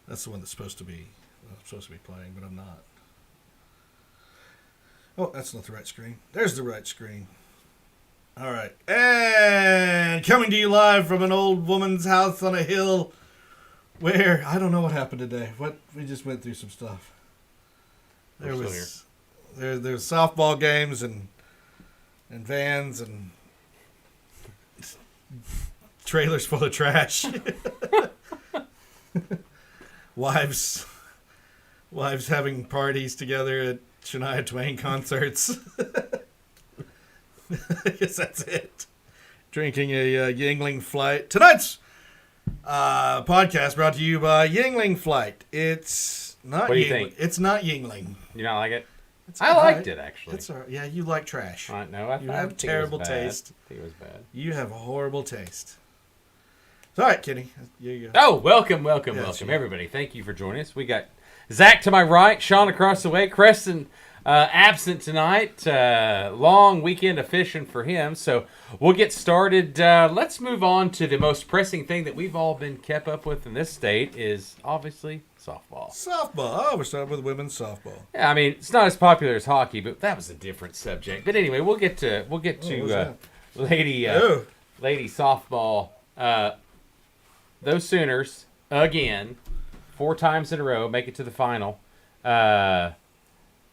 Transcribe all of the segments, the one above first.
That's the one that's supposed to be playing, but I'm not. Oh, that's not the right screen. There's the right screen. All right. And coming to you live from an old woman's house on a hill where, I don't know what happened today. We just went through some stuff. There's softball games and vans and trailers full of trash. Wives having parties together at Shania Twain concerts. I guess that's it. Drinking a Yingling Flight. Tonight's podcast brought to you by Yingling Flight. It's not. What do you think? It's not Yingling. You not like it? I liked it, actually. It's all right. Yeah, you like trash. No, you have terrible taste. I think it was bad. You have a horrible taste. It's all right, Kenny. You go. Oh, welcome, everybody. Thank you for joining us. We got Zach to my right, Sean across the way, Creston absent tonight. Long weekend of fishing for him, so we'll get started. Let's move on to the most pressing thing that we've all been kept up with in this state is obviously softball. Softball. Oh, we're starting with women's softball. Yeah, I mean it's not as popular as hockey, but that was a different subject. But anyway, we'll get to lady softball. Those Sooners again, 4 times in a row, make it to the final.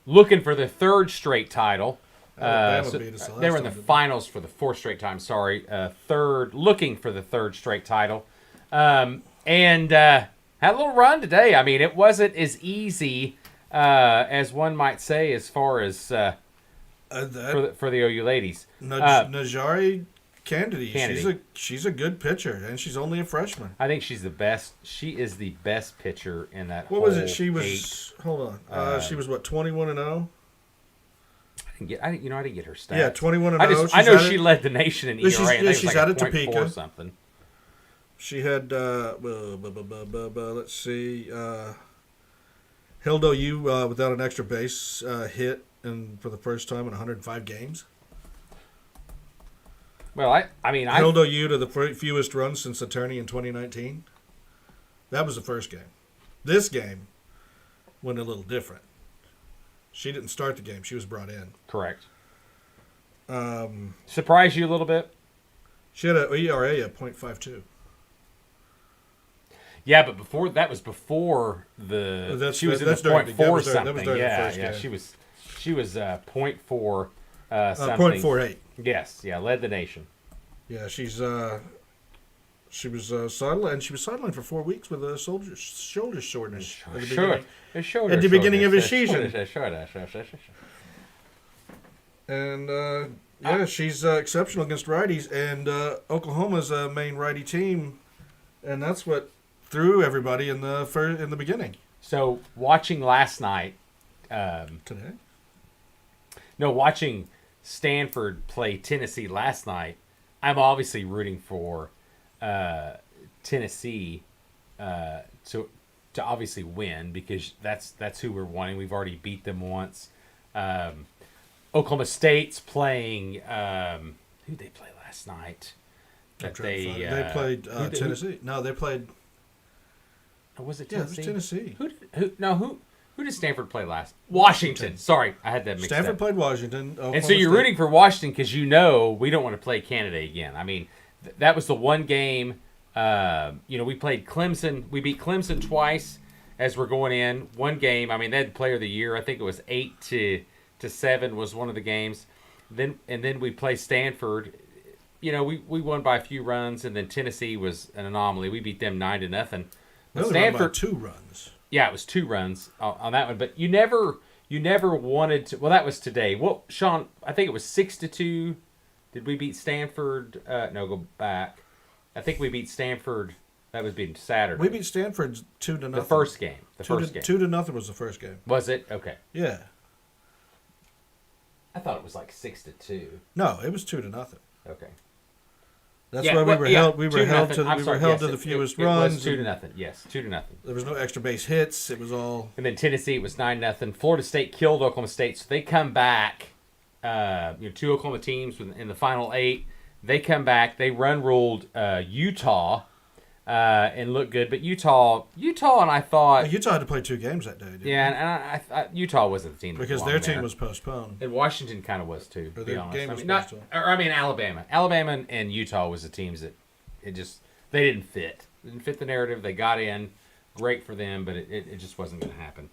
Looking for the 3rd straight title. They were in the finals for the 4th straight time. Sorry, looking for the 3rd straight title, and had a little run today. I mean, it wasn't as easy as one might say as far as for the OU ladies. Najari Kennedy. She's a good pitcher, and she's only a freshman. I think she's the best. She is the best pitcher in that. What was it? She was. Hold on. She was what, 21-0. I didn't get her stats. Yeah, 21-0. I know she led the nation in ERA. She's had a Topeka something. She had. Let's see. Held OU without an extra base hit, and for the first time in 105 games. Well, I held OU to the fewest runs since the tourney in 2019. That was the first game. This game went a little different. She didn't start the game. She was brought in. Correct. Surprised you a little bit? She had an ERA of .52. Yeah, but before that was before the. She was in the .4 something. Yeah. She was .4 something. .48. Yes, led the nation. Yeah, she was sidelined. She was sidelined for 4 weeks with a shoulder soreness at the beginning of his season. And she's exceptional against righties. And Oklahoma's a main righty team, and that's what threw everybody in the beginning. So watching last night, today. No, watching Stanford play Tennessee last night, I'm obviously rooting for Tennessee to obviously win because that's who we're wanting. We've already beat them once. Oklahoma State's playing. Who'd they play last night? They played Tennessee. No, they played. Was it Tennessee? Yeah, it was Tennessee. Who did Stanford play last? Washington. Sorry, I had that mixed up. Stanford played Washington. And so you're rooting for Washington because we don't want to play Canada again. I mean, that was the one game. We played Clemson. We beat Clemson twice as we're going in. One game. I mean, they had Player of the Year. I think it was 8-7 was one of the games. Then we play Stanford. We won by a few runs, and then Tennessee was an anomaly. We beat them 9-0. But Stanford by 2 runs. Yeah, it was 2 runs on that one, but you never wanted to. Well, that was today. Well, Sean, I think it was 6-2. Did we beat Stanford? No, go back. I think we beat Stanford. That was being Saturday. We beat Stanford 2-0. The first game. 2-0 was the first game. Was it? Okay. Yeah. I thought it was like 6-2. No, it was 2-0. Okay. That's why we were held. We were held to the fewest runs. It was 2-0. Yes, 2-0. There was no extra base hits. It was all. And then Tennessee, it was 9-0. Florida State killed Oklahoma State, so they come back. 2 Oklahoma teams in the final 8. They come back. They run ruled Utah. and looked good. But Utah, and I thought, Utah had to play 2 games that day. Didn't yeah, they? and I Utah wasn't the team that because belonged their there. team was postponed. And Washington kind of was too. To Or their be honest, game I was mean, postponed. Alabama. Alabama and Utah was the teams that they didn't fit. Didn't fit the narrative. They got in, great for them, but it just wasn't going to happen.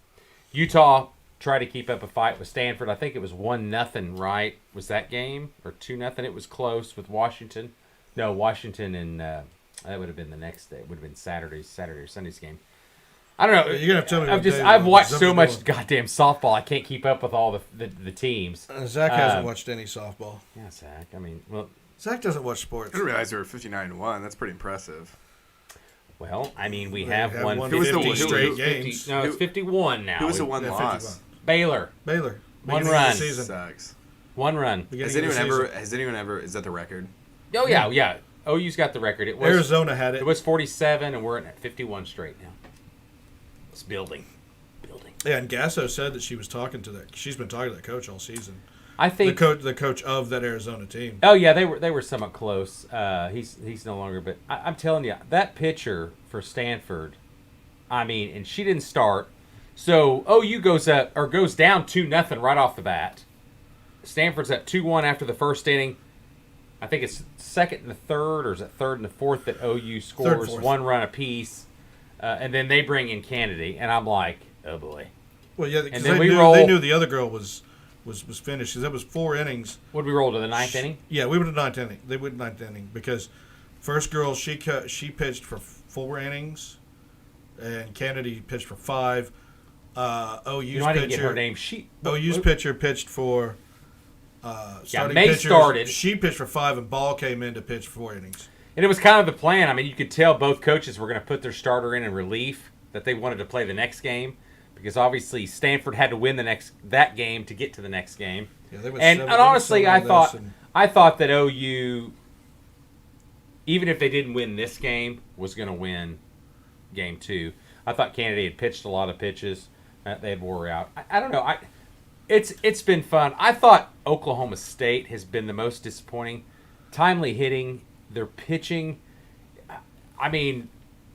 Utah tried to keep up a fight with Stanford. I think it was 1-0, right? Was that game or 2-0? It was close with Washington. No, Washington and that would have been the next day. It would have been Saturday or Sunday's game. I don't know. You're gonna have to tell me what day I've watched so something's much going. goddamn softball. I can't keep up with all the teams. Zach hasn't watched any softball. Yeah, Zach. I mean, well, Zach doesn't watch sports. I didn't realize they were 59-1. That's pretty impressive. we They have have won won 50 50 straight 50 games. No, it's 51 now. Who was the one Yeah, loss? 51. Baylor. Baylor. One Beginning of run. the season. Sucks. One run. Beginning Has of the anyone ever? season. Is that the record? Oh yeah. OU's got the record. It was Arizona had it. It was 47, and we're at 51 straight now. It's building. Yeah, and Gasso said that she was talking to that. She's been talking to that coach all season. I think The coach of that Arizona team. Oh yeah, they were somewhat close. He's no longer, but I'm telling you, that pitcher for Stanford, I mean, and she didn't start, so OU goes down 2-0 right off the bat. Stanford's up 2-1 after the first inning. I think it's second and the third, or is it third and the fourth that OU scores fourth. 1 run apiece, and then they bring in Kennedy, and I'm like, oh boy. Well, yeah, because then they we knew, roll- they knew the other girl was finished. 'Cause that was 4 innings. What did we roll to the ninth inning? Yeah, we went to ninth inning. They went ninth inning because first girl she pitched for 4 innings, and Kennedy pitched for 5. OU's You know, I didn't get pitcher. her name. OU's pitcher pitched for. Starting May pitcher, started. She pitched for 5, and Ball came in to pitch 4 innings. And it was kind of the plan. I mean, you could tell both coaches were going to put their starter in relief, that they wanted to play the next game, because obviously Stanford had to win that game to get to the next game. Yeah, they went And seven- they went honestly, 7 I thought that OU, even if they didn't win this game, was going to win game 2. I thought Kennedy had pitched a lot of pitches. They had wore out. I don't know. It's been fun. I thought Oklahoma State has been the most disappointing. Timely hitting, their pitching. I mean,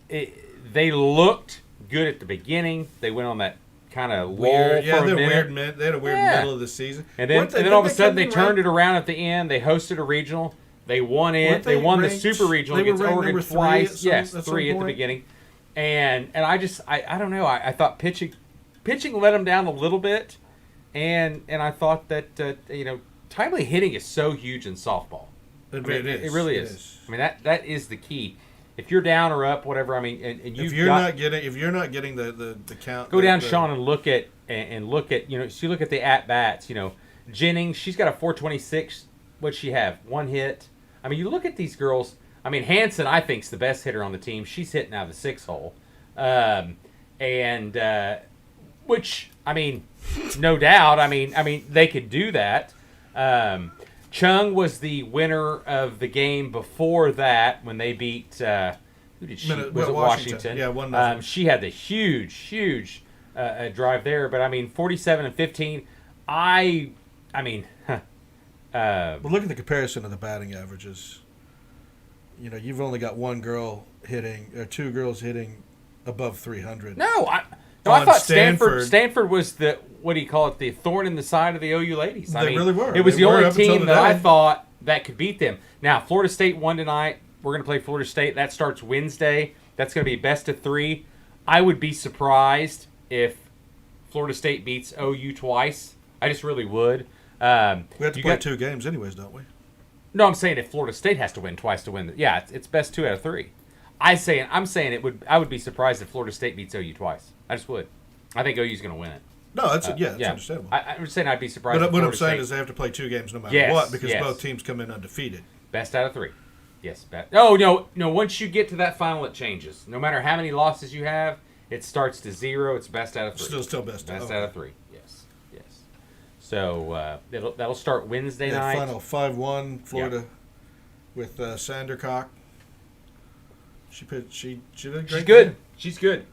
they looked good at the beginning. They went on that kind of lull Weird, yeah, for a they minute. had a weird middle of the season. And then, Weren't all of a sudden they come in turned ranked- it around at the end. They hosted a regional. They won it. Weren't They they won the ranked- super regional they were against ranked Oregon number 3 twice. at some- Yes, at some 3 at the point? beginning. And I don't know. I thought pitching let them down a little bit, and I thought that timely hitting is so huge in softball. It, I mean, it is. It really It is. I mean that is the key. If you're down or up, whatever. I mean, and If you're not getting the count, go down, the, Sean, and look at so you look at the at bats. Jennings, she's got a 426. What'd she have? 1 hit. I mean, you look at these girls. I mean, Hanson, I think, is the best hitter on the team. She's hitting out of the 6 hole, which I mean, no doubt. I mean, they could do that. Chung was the winner of the game before that when they beat. Who did she? Was it Washington? Yeah, 1-0. She had the huge drive there, but I mean, 47 and 15. But look at the comparison of the batting averages. You've only got 1 girl hitting, or 2 girls hitting above 300. I On thought Stanford. Stanford was the, what do you call it, the thorn in the side of the OU ladies. They really were. It was They the were only up until team that I today. thought that could beat them. Now, Florida State won tonight. We're going to play Florida State. That starts Wednesday. That's going to be best of 3. I would be surprised if Florida State beats OU twice. I just really would. We have to play 2 games anyways, don't we? No, I'm saying if Florida State has to win twice to win. Yeah, it's best 2 out of 3. I'm saying I would be surprised if Florida State beats OU twice. I just would. I think OU's going to win it. No, it's understandable. I'm just saying I'd be surprised. But if what I'm Florida saying State, is they have to play 2 games no matter Yes, what, because yes. both teams come in undefeated. best out of 3. Yes, best. Oh no! Once you get to that final, it changes. No matter how many losses you have, it starts to 0. It's best out of 3. Still best out of 3. Yes. So that'll start Wednesday Yeah, night. final 5-1 Florida with Sandercock. She did a great She's good. game. She's good.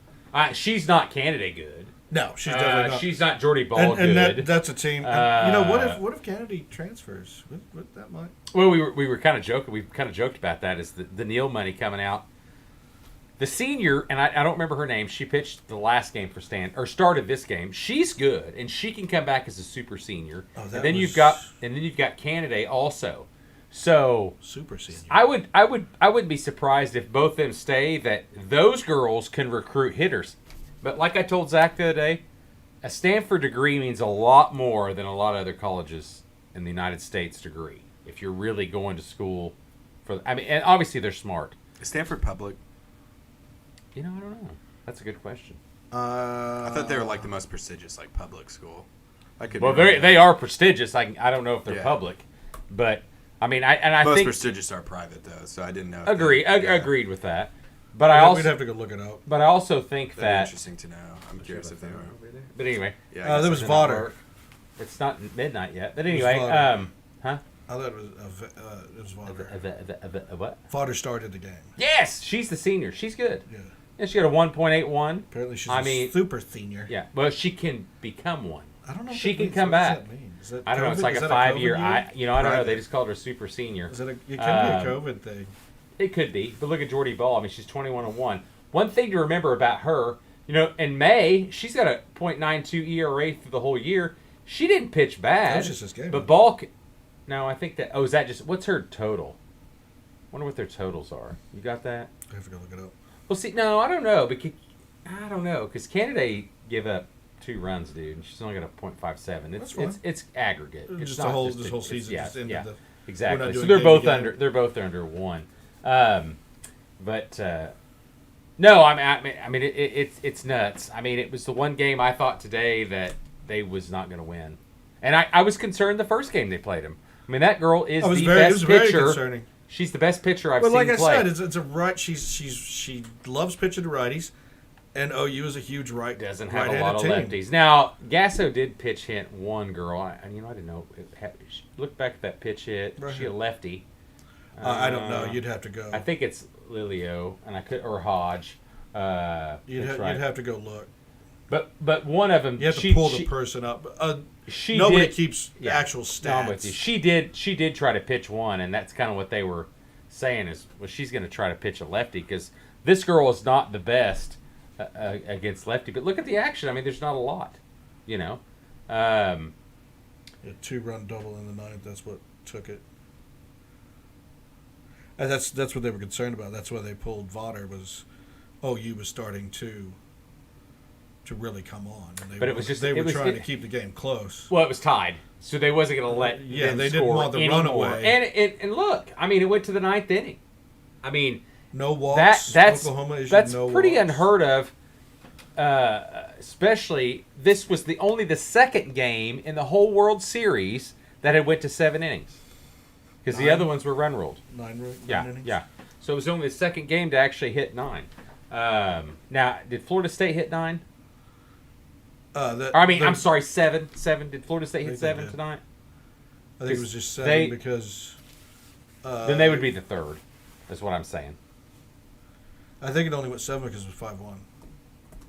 She's not Canada good. No, she's definitely not. She's not Jordy Ball and good. that's a team. What if Kennedy transfers? What that might? Well, we were kind of joking. We kind of joked about that. Is the Neal money coming out? The senior, and I don't remember her name. She pitched the last game for Stan, or started this game. She's good, and she can come back as a super senior. Oh, and then you've got Canada also. So super senior. I wouldn't be surprised if both of them stay. That those girls can recruit hitters. But like I told Zach the other day, a Stanford degree means a lot more than a lot of other colleges in the United States degree. If you're really going to school for, I mean, and obviously they're smart. Is Stanford public? I don't know. That's a good question. I thought they were like the most prestigious like public school. Well, they are prestigious. I don't know if they're public, but I mean, I most think prestigious are private though, so I didn't know. Agreed with that. But we'd have to go look it up. But I also think that'd be that interesting to know. I'm curious if they are. But anyway, Yeah, there was Vaughter. It's not midnight yet. But anyway, huh? I thought it was Vaughter. What? Vaughter started the game. Yes, she's the senior. She's good. Yeah. And she got a 1.81. Apparently she's a super senior. Yeah, well, she can become one. I don't know. She can come back. What does that mean? Is that I don't know. It's like a 5-year. I don't know. They just called her super senior. It could be a COVID thing. It could be. But look at Jordy Ball. I mean, she's 21-1. One thing to remember about her, in May, she's got a .92 ERA through the whole year. She didn't pitch bad. That was just this game. But Ball, no, I think that. Oh, is that just what's her total? Wonder what their totals are. You got that? I have to go look it up. Well, see, no, I don't know. I don't know because Canada give up 2 runs, dude, and she's only got a .57. It's aggregate. It's just not this whole season. Exactly. So they're both under 1. But no, I mean it's nuts. I mean, it was the one game I thought today that they was not going to win, and I was concerned the first game they played him. I mean, that girl is the best pitcher. Very concerning. She's the best pitcher I've seen play. But like I said, it's a right. She loves pitching to righties, and OU is a huge doesn't have a lot of lefties. Now Gasso did pitch hit one girl. I didn't know. Look back at that pitch hit. Right. She a lefty. I don't know. You'd have to go. I think it's Lilio, and or Hodge. You'd have to go look. But one of them, you have to pull the person up. Nobody keeps the actual stats. No, I'm with you. She did try to pitch one, and that's kind of what they were saying she's going to try to pitch a lefty because this girl is not the best against lefty. But look at the action. I mean, there's not a lot, A 2-run double in the 9th. That's what took it. And that's what they were concerned about. That's why they pulled Vaughter was OU was starting to really come on. And they were trying to keep the game close. Well, it was tied, so they wasn't going to let them they score didn't want the anymore. runaway. And look, I mean, it went to the 9th inning. I mean, no walks. That's no pretty walks. unheard of. Especially, this was only the second game in the whole World Series that had went to 7 innings. Because the other ones were run ruled. 9 innings? Yeah. So it was only the second game to actually hit 9. Now, did Florida State hit 9? I'm sorry, 7. 7. Did Florida State hit 7 tonight? I think it was just 7 because... then they would be the third, is what I'm saying. I think it only went 7 because it was 5-1.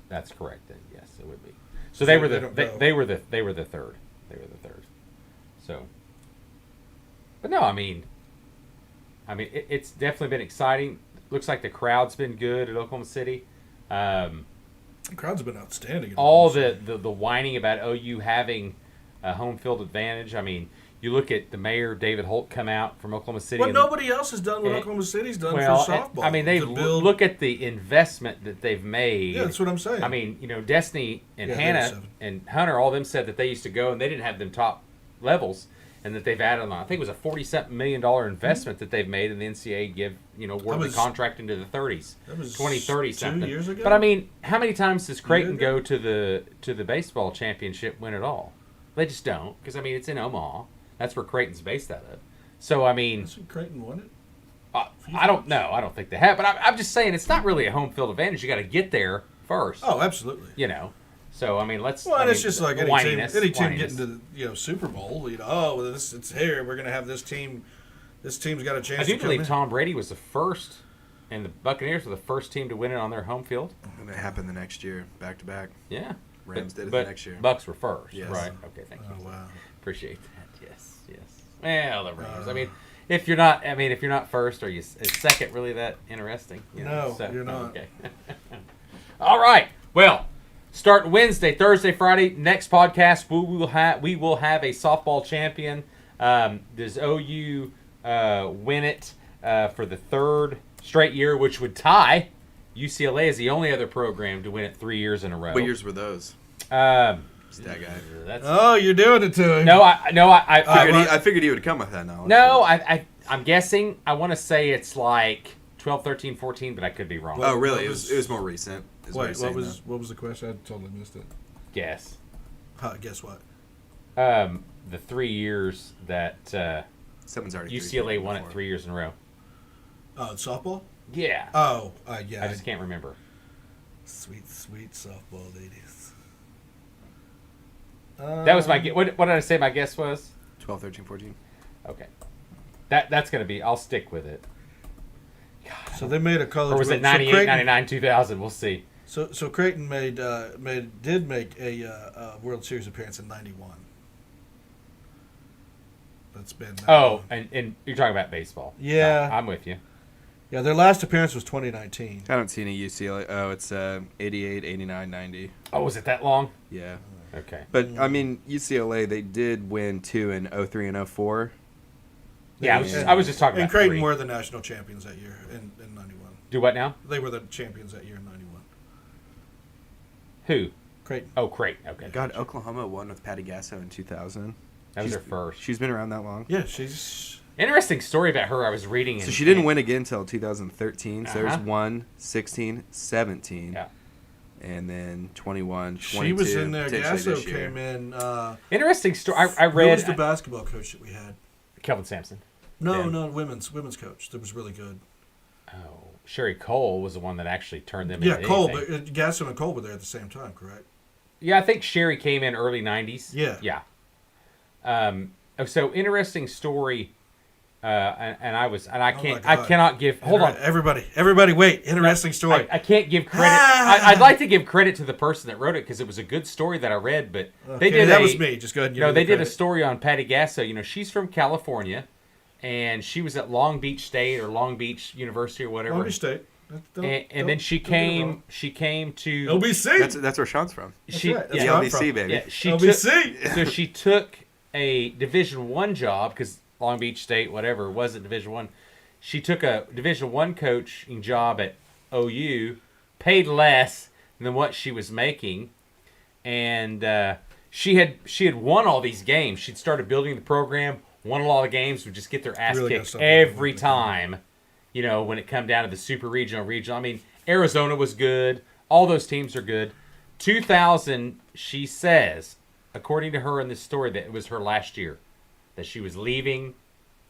That's correct. Then yes, it would be. So they were the third. They were the third. So, but no, I mean, it's definitely been exciting. Looks like the crowd's been good at Oklahoma City. The crowd's been outstanding. All the whining about OU having a home field advantage. I mean, you look at the mayor, David Holt, come out from Oklahoma City. Well, nobody else has done what Oklahoma City's done for softball. I mean, look at the investment that they've made. Yeah, that's what I'm saying. I mean, Destiny and Hannah and Hunter, all of them said that they used to go and they didn't have them top levels, and that they've added on. I think it was a $40-something million investment that they've made, and the NCAA awarded the contract into the 30s. That was 20-30 something. 2 years ago. But I mean, how many times does Creighton go to the baseball championship, win it all? They just don't, because I mean, it's in Omaha. That's where Creighton's based out of. So, I mean... Hasn't Creighton won it? I don't know. I don't think they have. But I'm just saying, it's not really a home field advantage. You got to get there first. Oh, absolutely. So, I mean, let's... Well, and it's just like any team getting to the Super Bowl. It's here. We're going to have this team. This team's got a chance to come in. I do believe Tom Brady was the first, and the Buccaneers were the first team to win it on their home field. And it happened the next year, back to back. Yeah. Rams did it the next year. Bucks were first, yes. right? Okay, thank you. Oh, wow. Appreciate that. Yes. Well, the Rams. I mean, if you're not, I mean, if you're not first, are you is second really that interesting? No, you're not. Okay. All right. Well, starting Wednesday, Thursday, Friday. Next podcast, we will have a softball champion. Does OU win it for the third straight year, which would tie UCLA as the only other program to win it 3 years in a row. What years were those? That guy. Oh, you're doing it to him. No, I figured he would come with that knowledge. No, I'm guessing. I want to say it's like 12, 13, 14, but I could be wrong. Oh, really? It was more recent. Wait, what was the question? I totally missed it. Guess. Guess what? The 3 years that Someone's already UCLA won it 3 years in a row. Oh, softball? Yeah. Oh, yeah. I just can't remember. Sweet, sweet softball ladies. That was my guess. What did I say my guess was? 12, 13, 14. Okay. That's going to be, I'll stick with it. God, so they made a college. Or was it 98, 99, 2000? We'll see. So Creighton did make a World Series appearance in '91. That's been. And you're talking about baseball. Yeah. I'm with you. Yeah, their last appearance was 2019. I don't see any UCLA. Oh, it's 88, 89, 90. Oh, was it that long? Yeah. Okay. But, I mean, UCLA, they did win 2 in 03 and 04. Yeah, I was just talking about And Creighton 3. were the national champions that year in '91. Do what now? They were the champions that year in '91. Who? Creighton. Oh, Creighton. Okay. God, Oklahoma won with Patty Gasso in 2000. That was her first. She's been around that long. Yeah, she's... Interesting story about her I was reading. So she didn't win again until 2013. So there's Uh-huh. 1, 16, 17. Yeah. And then 21, 22. She was in there. potentially Gasso this year. came in. Interesting story. I Who read was the basketball coach that we had? Kelvin Sampson. No, Yeah. no, women's coach. That was really good. Oh, Sherry Cole was the one that actually turned them Yeah, into Cole, anything. but Gasso and Cole were there at the same time, correct? Yeah, I think Sherry came in early 90s. Yeah. Yeah. So interesting story. I God. cannot give. Hold on, everybody, wait! Interesting story. I can't give credit. I'd like to give credit to the person that wrote it because it was a good story that I read. But they did. That was me. Just go ahead. And give me they the did a credit. story on Patty Gasso. You know, she's from California, and she was at Long Beach State or Long Beach University or whatever. Long Beach State. And then she came to LBC. That's where Sean's from. She right. The That's where I'm LBC, from. baby. Yeah, she LBC. so she took a Division I job because Long Beach State, whatever, wasn't Division I. She took a Division I coaching job at OU, paid less than what she was making, and she had won all these games. She'd started building the program, won a lot of games, would just get their ass Really kicked got every something. time. You know, when it come down to the super regional. I mean, Arizona was good. All those teams are good. 2000, she says, according to her in this story, that it was her last year, that she was leaving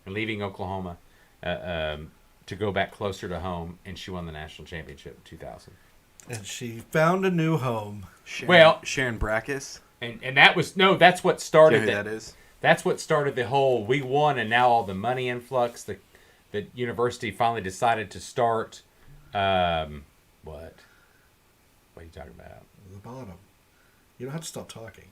Oklahoma to go back closer to home, and she won the national championship in 2000. And she found a new home. Sharon Brackus. And that was that's what started Do you know who that is? That's what started the whole we won, and now all the money influx. The university finally decided to start. What are you talking about? The bottom. You don't have to stop talking.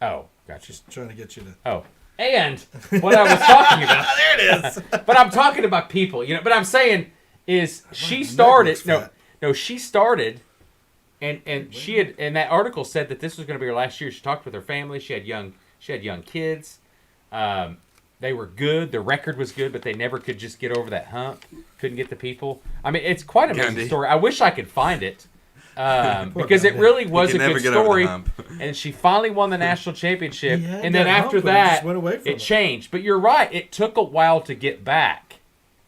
Oh, gotcha. Just trying to get you to. Oh, and what I was talking about. There it is. But I'm talking about people, you know. But I'm saying is she started. She started, and she had. And that article said that this was going to be her last year. She talked with her family. She had young kids. They were good. The record was good, but they never could just get over that hump. Couldn't get the people. I mean, it's quite an amazing story. I wish I could find it. Because it really was a good story. And she finally won the national championship. And then after that, it changed. But you're right. It took a while to get back.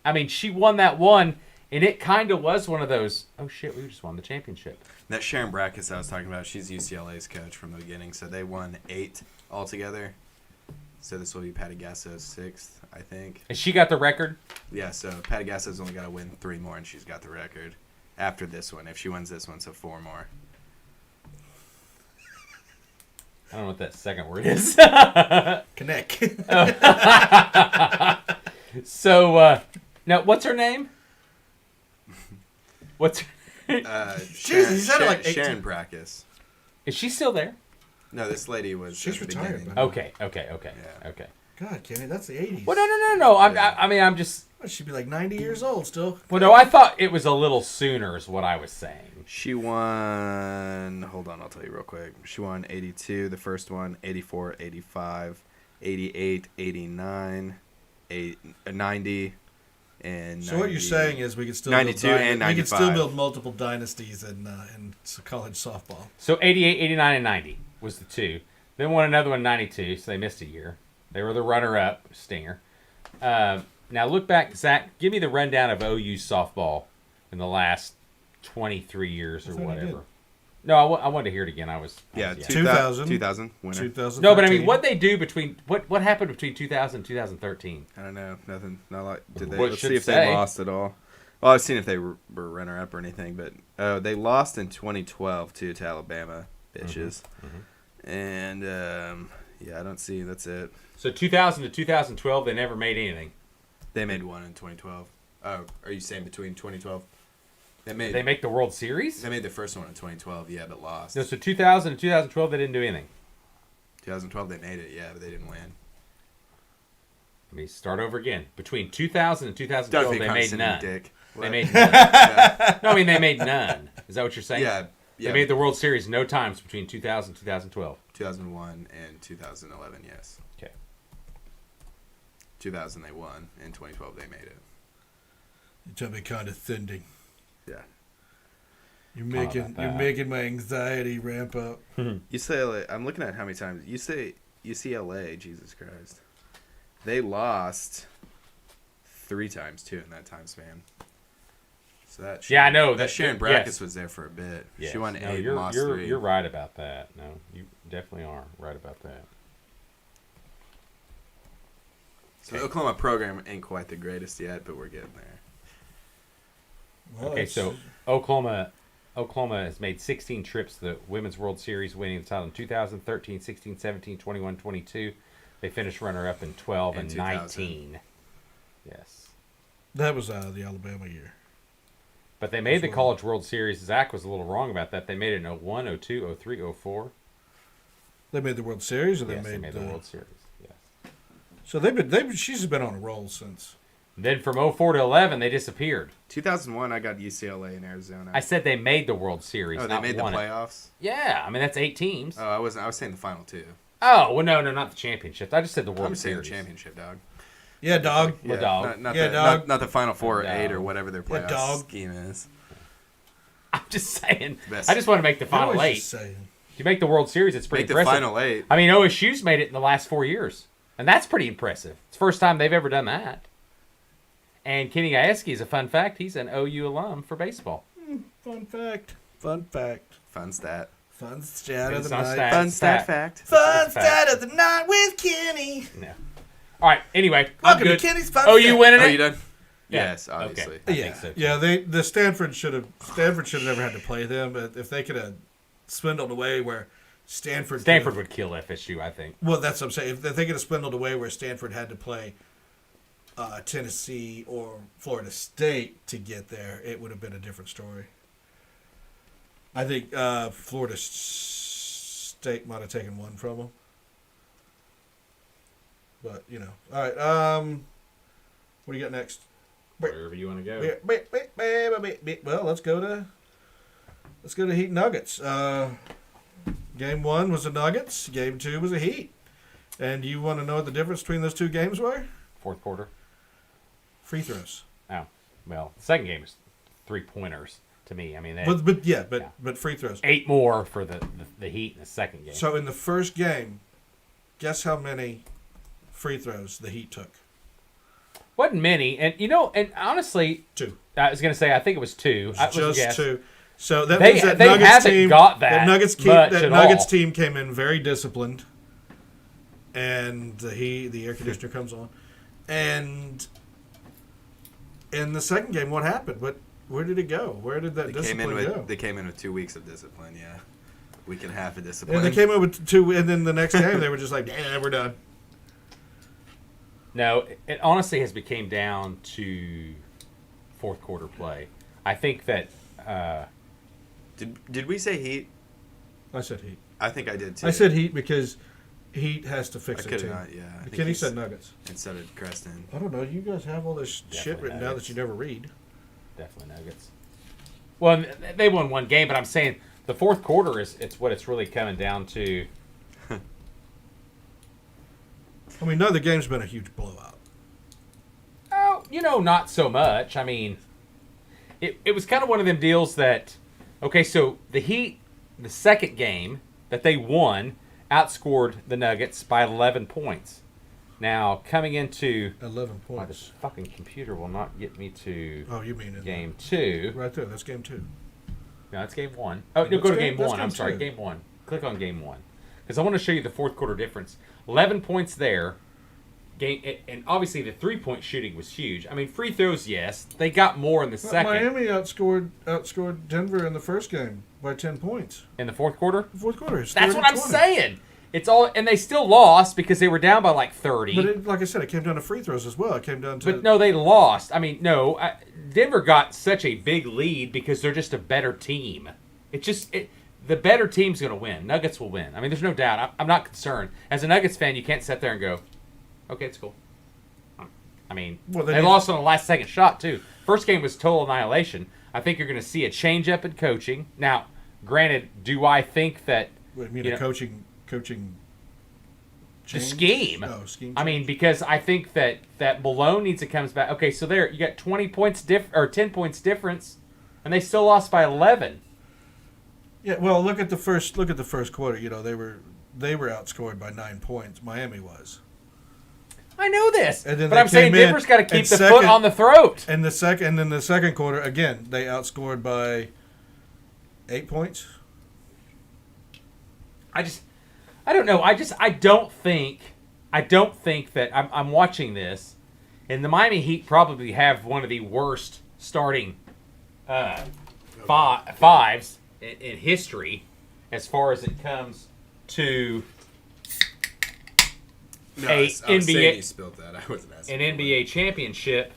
I mean, she won that one, and it kind of was one of those, oh, shit, we just won the championship. That Sharon Brackus I was talking about, she's UCLA's coach from the beginning. So they won 8 altogether. So this will be Patty Gasso's 6th, I think. And she got the record? Yeah, so Patty Gasso's only got to win 3 more, and she's got the record. After this one, if she wins this one, so 4 more. I don't know what that second word is. Connect. So, now, what's her name? What's Jeez, he said it like 18. Sharon Brackus. Is she still there? No, this lady was. She's at the retired, beginning. man. Okay. Yeah. Okay. God, Kenny, that's the 80s. Well, no. I'm just. She'd be like 90 years old still. Well, no, I thought it was a little sooner is what I was saying. She won, hold on, I'll tell you real quick. She won 82, the first one, 84, 85, 88, 89, 90, and 90. So what you're saying is we could still 92 and 95. We could still build multiple dynasties in college softball. So 88, 89, and 90 was the two. Then won another one in 92, so they missed a year. They were the runner-up, Stinger. Now look back, Zach, give me the rundown of OU softball in the last 23 years or whatever. No, I wanted to hear it again. I was 2000 winner. 2013. No, but I mean, what they do between what happened between 2000 and 2013? I don't know, nothing. Not like did they? What Let's should see if say. they lost at all. Well, I've seen if they were runner up or anything, but they lost in 2012 to Alabama, bitches. Mm-hmm. And I don't see. That's it. So 2000 to 2012, they never made anything. They made one in 2012. Oh, are you saying between 2012? They make the World Series? They made the first one in 2012, yeah, but lost. No, so 2000 and 2012, they didn't do anything. 2012, they made it, yeah, but they didn't win. Let me start over again. Between 2000 and 2012, they made none. Dick. They made none. Yeah. No, I mean, they made none. Is that what you're saying? Yeah. They made the World Series no times between 2000 and 2012. 2001 and 2011, yes. Okay. 2000 they won. In 2012 they made it. You're trying to be condescending. Yeah. You're making my anxiety ramp up. UCLA. I'm looking at how many times you say UCLA. Jesus Christ, they lost 3 times too in that time span. So that I know that Sharon Brackus yes. was there for a bit. Yes. She won No, 8 and lost 3. You're right about that. No, you definitely are right about that. So the Oklahoma program ain't quite the greatest yet, but we're getting there. Well, Okay, so Oklahoma has made 16 trips to the Women's World Series, winning the title in 2013, 16, 17, 21, 22. They finished runner-up in 12 and 19. Yes. that was out of the Alabama year. But they made the College World Series. Zach was a little wrong about that. They made it in 01, 02, 03, 04. They made the World Series, or Yes, they made the World Series. Yes. So she's been on a roll since. Then from 04 to 11, they disappeared. 2001, I got UCLA in Arizona. I said they made the World Series. Oh, they not made the won it. playoffs. Yeah, I mean that's 8 teams. Oh, I was saying the final 2. Oh well, no, not the championship. I just said the World I'm saying Series. the championship, dog. Yeah, dog. Well, dog. Not Yeah, the, dog. Not the final 4 or Dog. 8 or whatever their playoff dog. scheme is. I'm just saying. Best. I just want to make the I final was 8. just saying. If you make the World Series, it's pretty Make impressive. the final 8. I mean, OSU's made it in the last 4 years, and that's pretty impressive. It's the first time they've ever done that. And Kenny Gajewski is a fun fact. He's an OU alum for baseball. Fun fact. Fun fact. Fun stat. Fun stat of It's the not night. stat. Fun It's stat fact. fact. Fun It's a fact. stat of the night with Kenny. No. All right. Anyway, I'm Welcome good. to Kenny's Fun OU Stat. winning Oh, it? you done? Yeah. Yes, obviously. Okay. I Yeah, think so, too. yeah. The Stanford should have never had to play them. But if they could have swindled away where Stanford would kill FSU, I think. Well, that's what I'm saying. If they could have swindled away where Stanford had to play Tennessee or Florida State to get there, it would have been a different story. I think Florida State might have taken one from them. But, you know. All right. What do you got next? Wherever you want to go. Well, let's go to Heat Nuggets. Game 1 was the Nuggets. Game 2 was the Heat. And you want to know what the difference between those two games were? Fourth quarter. Free throws. Oh, well, the second game is 3-pointers to me. I mean, they had But free throws. 8 more for the Heat in the second game. So in the first game, guess how many free throws the Heat took? Wasn't many, and and honestly, 2. I was going to say I think it was 2. Just 2. So that They- means that they Nuggets haven't team, got that much at Nuggets all. team came in very disciplined, and the air conditioner comes on, and in the second game, what happened? Where did it go? Where did that discipline go? They came in with 2 weeks of discipline. Yeah, week and a half of discipline. And they came in with 2, and then the next game they were just like, "Yeah, we're done." No, it honestly has become down to fourth quarter play. I think that Did we say Heat? I said Heat. I think I did too. I said Heat because Heat has to I fix it could too. not. Yeah. I think Kenny he's- said Nuggets. And so did Creston. I don't know. You guys have all this shit Definitely written down Nuggets. that you never read. Definitely Nuggets. Well, they won one game, but I'm saying the fourth quarter it's what it's really coming down to. I mean, no, the game's been a huge blowout. Oh, not so much. I mean, it was kind of one of them deals that, okay, so the Heat, the second game that they won, outscored the Nuggets by 11 points. Now, coming into... 11 Oh, points. this fucking computer will not get me to Oh, you mean it? game 2. Right there. That's game 2. No, that's game 1. Oh, no, That's go to game- game that's 1. I'm game sorry, 2. game 1. Click on game 1. Because I want to show you the fourth quarter difference. 11 points there. And obviously the three-point shooting was huge. I mean, free throws, yes. They got more in the second. Miami outscored Denver in the first game by 10 points. In the fourth quarter? The fourth quarter. It's That's what I'm 30-20. saying. It's all, and they still lost because they were down by like 30. But like I said, it came down to free throws as well. It came down to. But no, they lost. I mean, no, Denver got such a big lead because they're just a better team. The better team's going to win. Nuggets will win. I mean, there's no doubt. I'm not concerned. As a Nuggets fan, you can't sit there and go, okay, it's cool. I mean, Well, they lost on the last second shot, too. First game was total annihilation. I think you're going to see a change up in coaching. Now, granted, do I think that... What, you mean a coaching The change? scheme. Oh, scheme I mean, change. because I think that Malone needs to come back. Okay, so there you got 20 points 10 points difference, and they still lost by 11. Yeah, well, look at the first quarter. They were outscored by 9 points. Miami was. I know this, And then but they I'm saying came in, Denver's got to keep and the foot second- on the throat. And then the second quarter again, they outscored by 8 points. I don't know. I don't think that I'm watching this, and the Miami Heat probably have one of the worst starting fives in history as far as it comes to No, A I was saying NBA you spilled that. I wasn't asking. an NBA championship.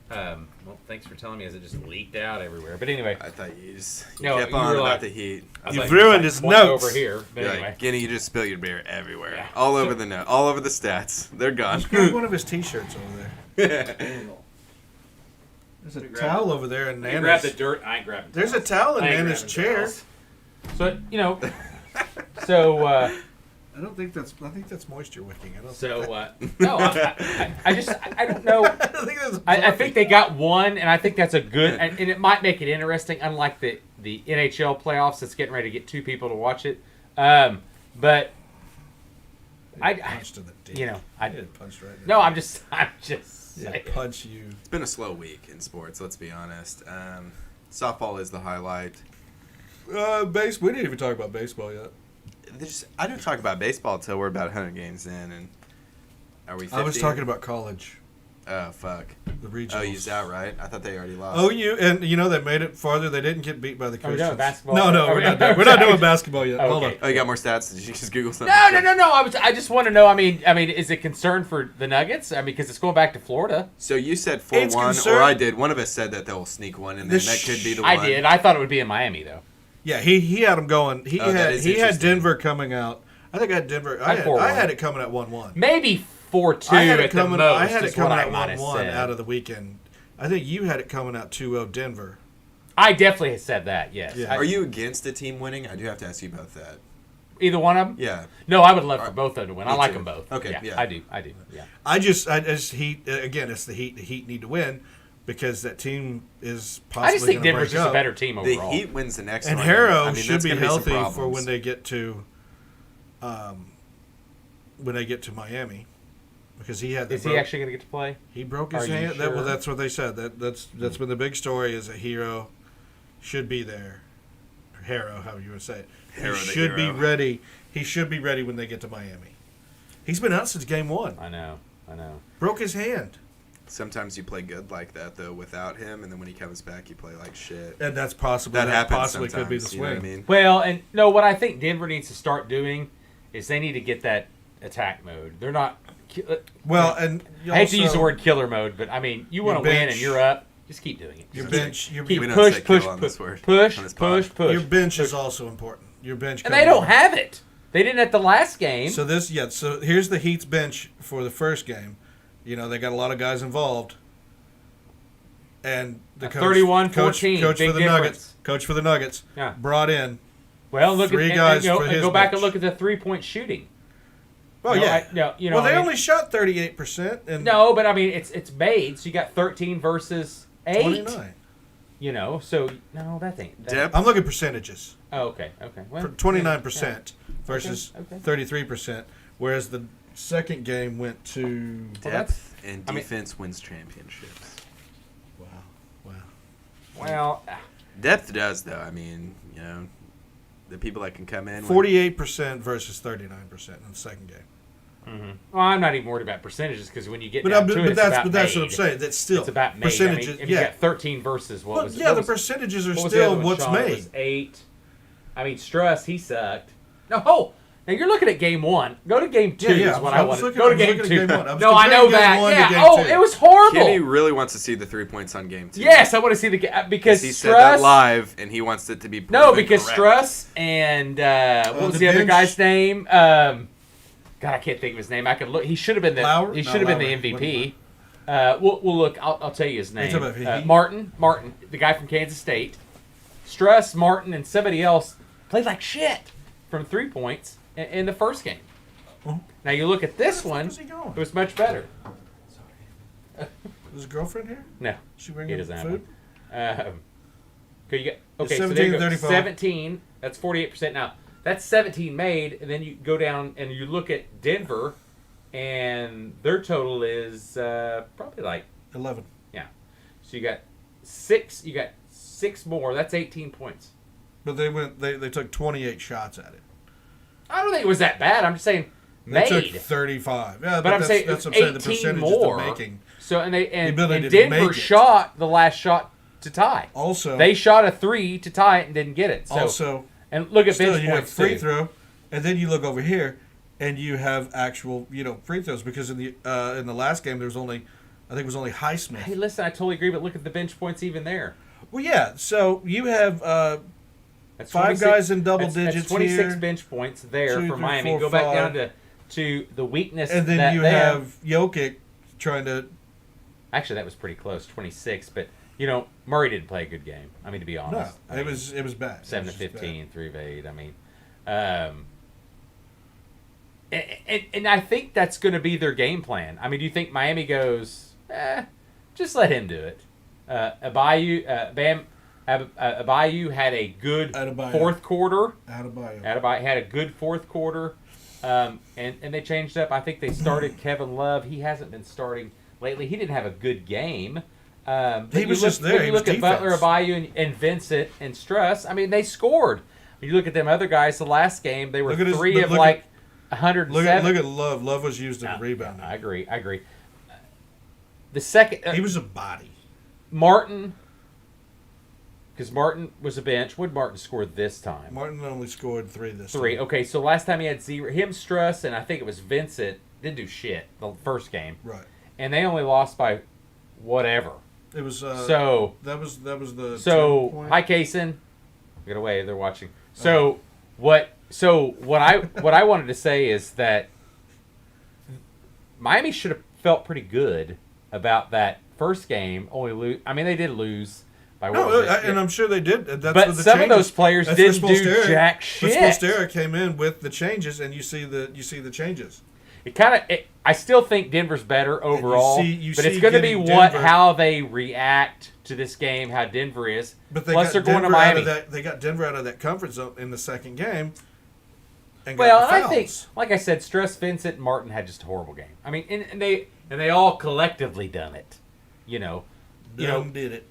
Well, thanks for telling me as it just leaked out everywhere. But anyway, I thought you No, kept you on were about like- the Heat. I was You've like, ruined it's his point notes. over here. But You're anyway, like, Guinea, you just spilled your beer everywhere. Yeah. All over the note. All over the stats. They're gone. Grab one of his T-shirts over there. There's a grab towel over there in you grab the Nana's. dirt. I ain't grabbing. There's a towels. towel in I ain't Nana's grabbing chair. towels. So so I think that's moisture wicking. I don't. no, I don't know. I don't think that's. I think they got one, and I think that's a good, and it might make it interesting, unlike the NHL playoffs that's getting ready to get 2 people to watch it. But punched in the dick. I did punch right. no, I'm just Yeah, saying. punch you. It's been a slow week in sports, let's be honest. Softball is the highlight. We didn't even talk about baseball yet. I don't talk about baseball until we're about 100 games in. And are we 50? I was talking about college, Oh, fuck. the regionals. Oh, he's out, right? I thought they already lost. Oh, they made it farther. They didn't get beat by the Are we Christians. done with basketball? No, Are we're we not done? done. We're not doing basketball yet. Oh, Hold okay. on. Oh, you got more stats? Did you just Google something? No. I just want to know. I mean, is it concern for the Nuggets? I mean, because it's going back to Florida. So you said It's 4-1, concerned- or I did. One of us said that they'll sneak one, and then that could be the one. I did. I thought it would be in Miami though. Yeah, he had them going. He that had is he had interesting. Denver coming out. I think I had Denver. I had 4-1. it coming at 1-1. Maybe 4-2 I had it at the coming. most. I had it is what coming I at might have 1-1 said. out of the weekend. I think you had it coming out 2-0 Denver. I definitely said that. Yes. Yeah. Are you against a team winning? I do have to ask you about that. Either one of them? Yeah. No, I would love for both of them to win. I Me like too. them both. Okay, Yeah, yeah. I do. Yeah. I just Heat again. It's the Heat. The Heat need to win because that team is possibly. I just think gonna Denver's break just a up. better team The overall. Heat wins the next And one. Harrow I mean, should that's be gonna some healthy for problems. when they get to, Miami, because he had. Is he actually going to get to play? He broke his Are you hand. sure? Well, that's what they said. That's been the big story. Is a hero should be there. Or Harrow, however you would say it. Harrow He the should be hero. ready. He should be ready when they get to Miami. He's been out since game 1. I know. Broke his hand, Sometimes you play good like that though without him, and then when he comes back, you play like shit. and that's possible. That happens possibly sometimes. could be the You know swing. what I mean? Well, and no, what I think Denver needs to start doing is they need to get that attack mode. They're not. Well, and you I hate to use also- the word killer mode, but I mean, you want to Your win bench- and you're up. Just keep doing it. Your Keep- bench. Your, Keep We don't push, say push, kill on push, this word, push, on this pod. push, push. your bench is also important. Your bench. And they don't have it. They didn't at the last game. So so here's the Heat's bench for the first game. You know, they got a lot of guys involved. And the coach, 31-14, coach big for the difference. Nuggets, coach for the Nuggets, Yeah. brought in Well, look three at guys and for his go back bench. and look at the 3-point shooting. Well, yeah. Well, they only shot 38%. And No, but I mean, it's made, so you got 13 versus 8. 29. You know, so no, that ain't. Depth. I'm looking at percentages. Oh, okay. Well, 29% versus Okay. 33%, whereas the second game went to Depth and defense wins championships. wow. Well, Depth does, though. I mean, you know, the people that can come in. 48% versus 39% in the second game. well, I'm not even worried about percentages because when you get But, down to it, that's it's what about I'm saying. That's still It's about made. percentages. I mean, yeah, you got 13 versus what well, was it? yeah. What The was- percentages are what was the still other one, what's Sean? It made. was 8. I mean, Struss, he sucked. No, now you're looking at game 1. Go to game 2 Yeah, is what I I was wanted. looking- Go I to was game looking at 2. game 1. I was No, I know comparing game that. 1 to Yeah. game Oh, 2. it was horrible. Kenny really wants to see the 3 points on game 2. Yes, I want to see the because he said that Struss. live, and he wants it to be No, proven because correct. Struss and what was the the other bench? guy's name? God, I can't think of his name. I could look. He should have been the Lowry? he No, should have been the Lowry. MVP. We'll look. I'll tell you his name. talking about Fahey? Martin, the guy from Kansas State. Struss, Martin, and somebody else played like shit from 3 points in the first game. Oh. Now you look at this one. Where's he going? It was much better. Is his girlfriend here? No, She bring he him doesn't have food? one. Okay, It's so there you 17 go. 35. 17. That's 48%. Now that's 17 made, and then you go down and you look at Denver, and their total is probably like 11. so you got 6. You got 6 more. That's 18 points. But they took 28 shots at it. I don't think it was that bad. I'm just saying They took made. 35. Yeah, But I'm saying that's what I'm saying. The 18 percentages more. they're making. So and ability to Denver make it. shot the last shot to tie. Also, They shot a 3 to tie it and didn't get it. So also and look at still bench you have points free too. throw, and then you look over here, and you have actual free throws because in the last game there was only, I think it was only Highsmith. Hey, listen, I totally agree, but look at the bench points even there. Well, yeah. So you have That's 5 guys in double that's digits 26 here, bench points there 2, for 3, Miami. 4, Go back 5. down to the weakness and then that you they have Jokic trying to. Actually, that was pretty close, 26. But Murray didn't play a good game. I mean, to be No, honest, it was bad. 7 It to was just 15, 3 of 8. I mean, and I think that's going to be their game plan. I mean, do you think Miami goes, just let him do it? Abayu had a good Adebayo. fourth quarter. Adebayo. Adebayo had a good fourth quarter, and they changed up. I think they started Kevin Love. He hasn't been starting lately. He didn't have a good game. But He was you look, just there. When He you was look at Butler, defense. Abayu, and Vincent and Struss, I mean, they scored. You look at them other guys. The last game, they were Look at his- 3 but of look like at- 107. Look at Love. Love was used in rebounding. I agree. The second, He was a body. Martin, because Martin was a bench. What did Martin score this time? Martin only scored 3 this 3. time. Okay, so last time he had 0. Him, Struss, and I think it was Vincent didn't do shit the first game, Right. and they only lost by whatever. It was. So that was the. 10 So point. hi, Kaysen. Get away! They're watching. So what I wanted to say is that Miami should have felt pretty good about that first game. Only lose. I mean, they did lose by what was it? and I'm sure they did. That's But what the some of changes- those players that's didn't what do Spolstra- jack shit. But Spolstra came in with the changes, and you see the changes. It kind of. I still think Denver's better overall, you but see it's going to be getting what Denver- how they react to this game, how Denver is. But they Plus, got they're going to Denver out Miami. of that. They got Denver out of that comfort zone in the second game. And Well, got the I fouls. think, like I said, Struss, Vincent, and Martin had just a horrible game. I mean, and they all collectively done it. Dumb did it.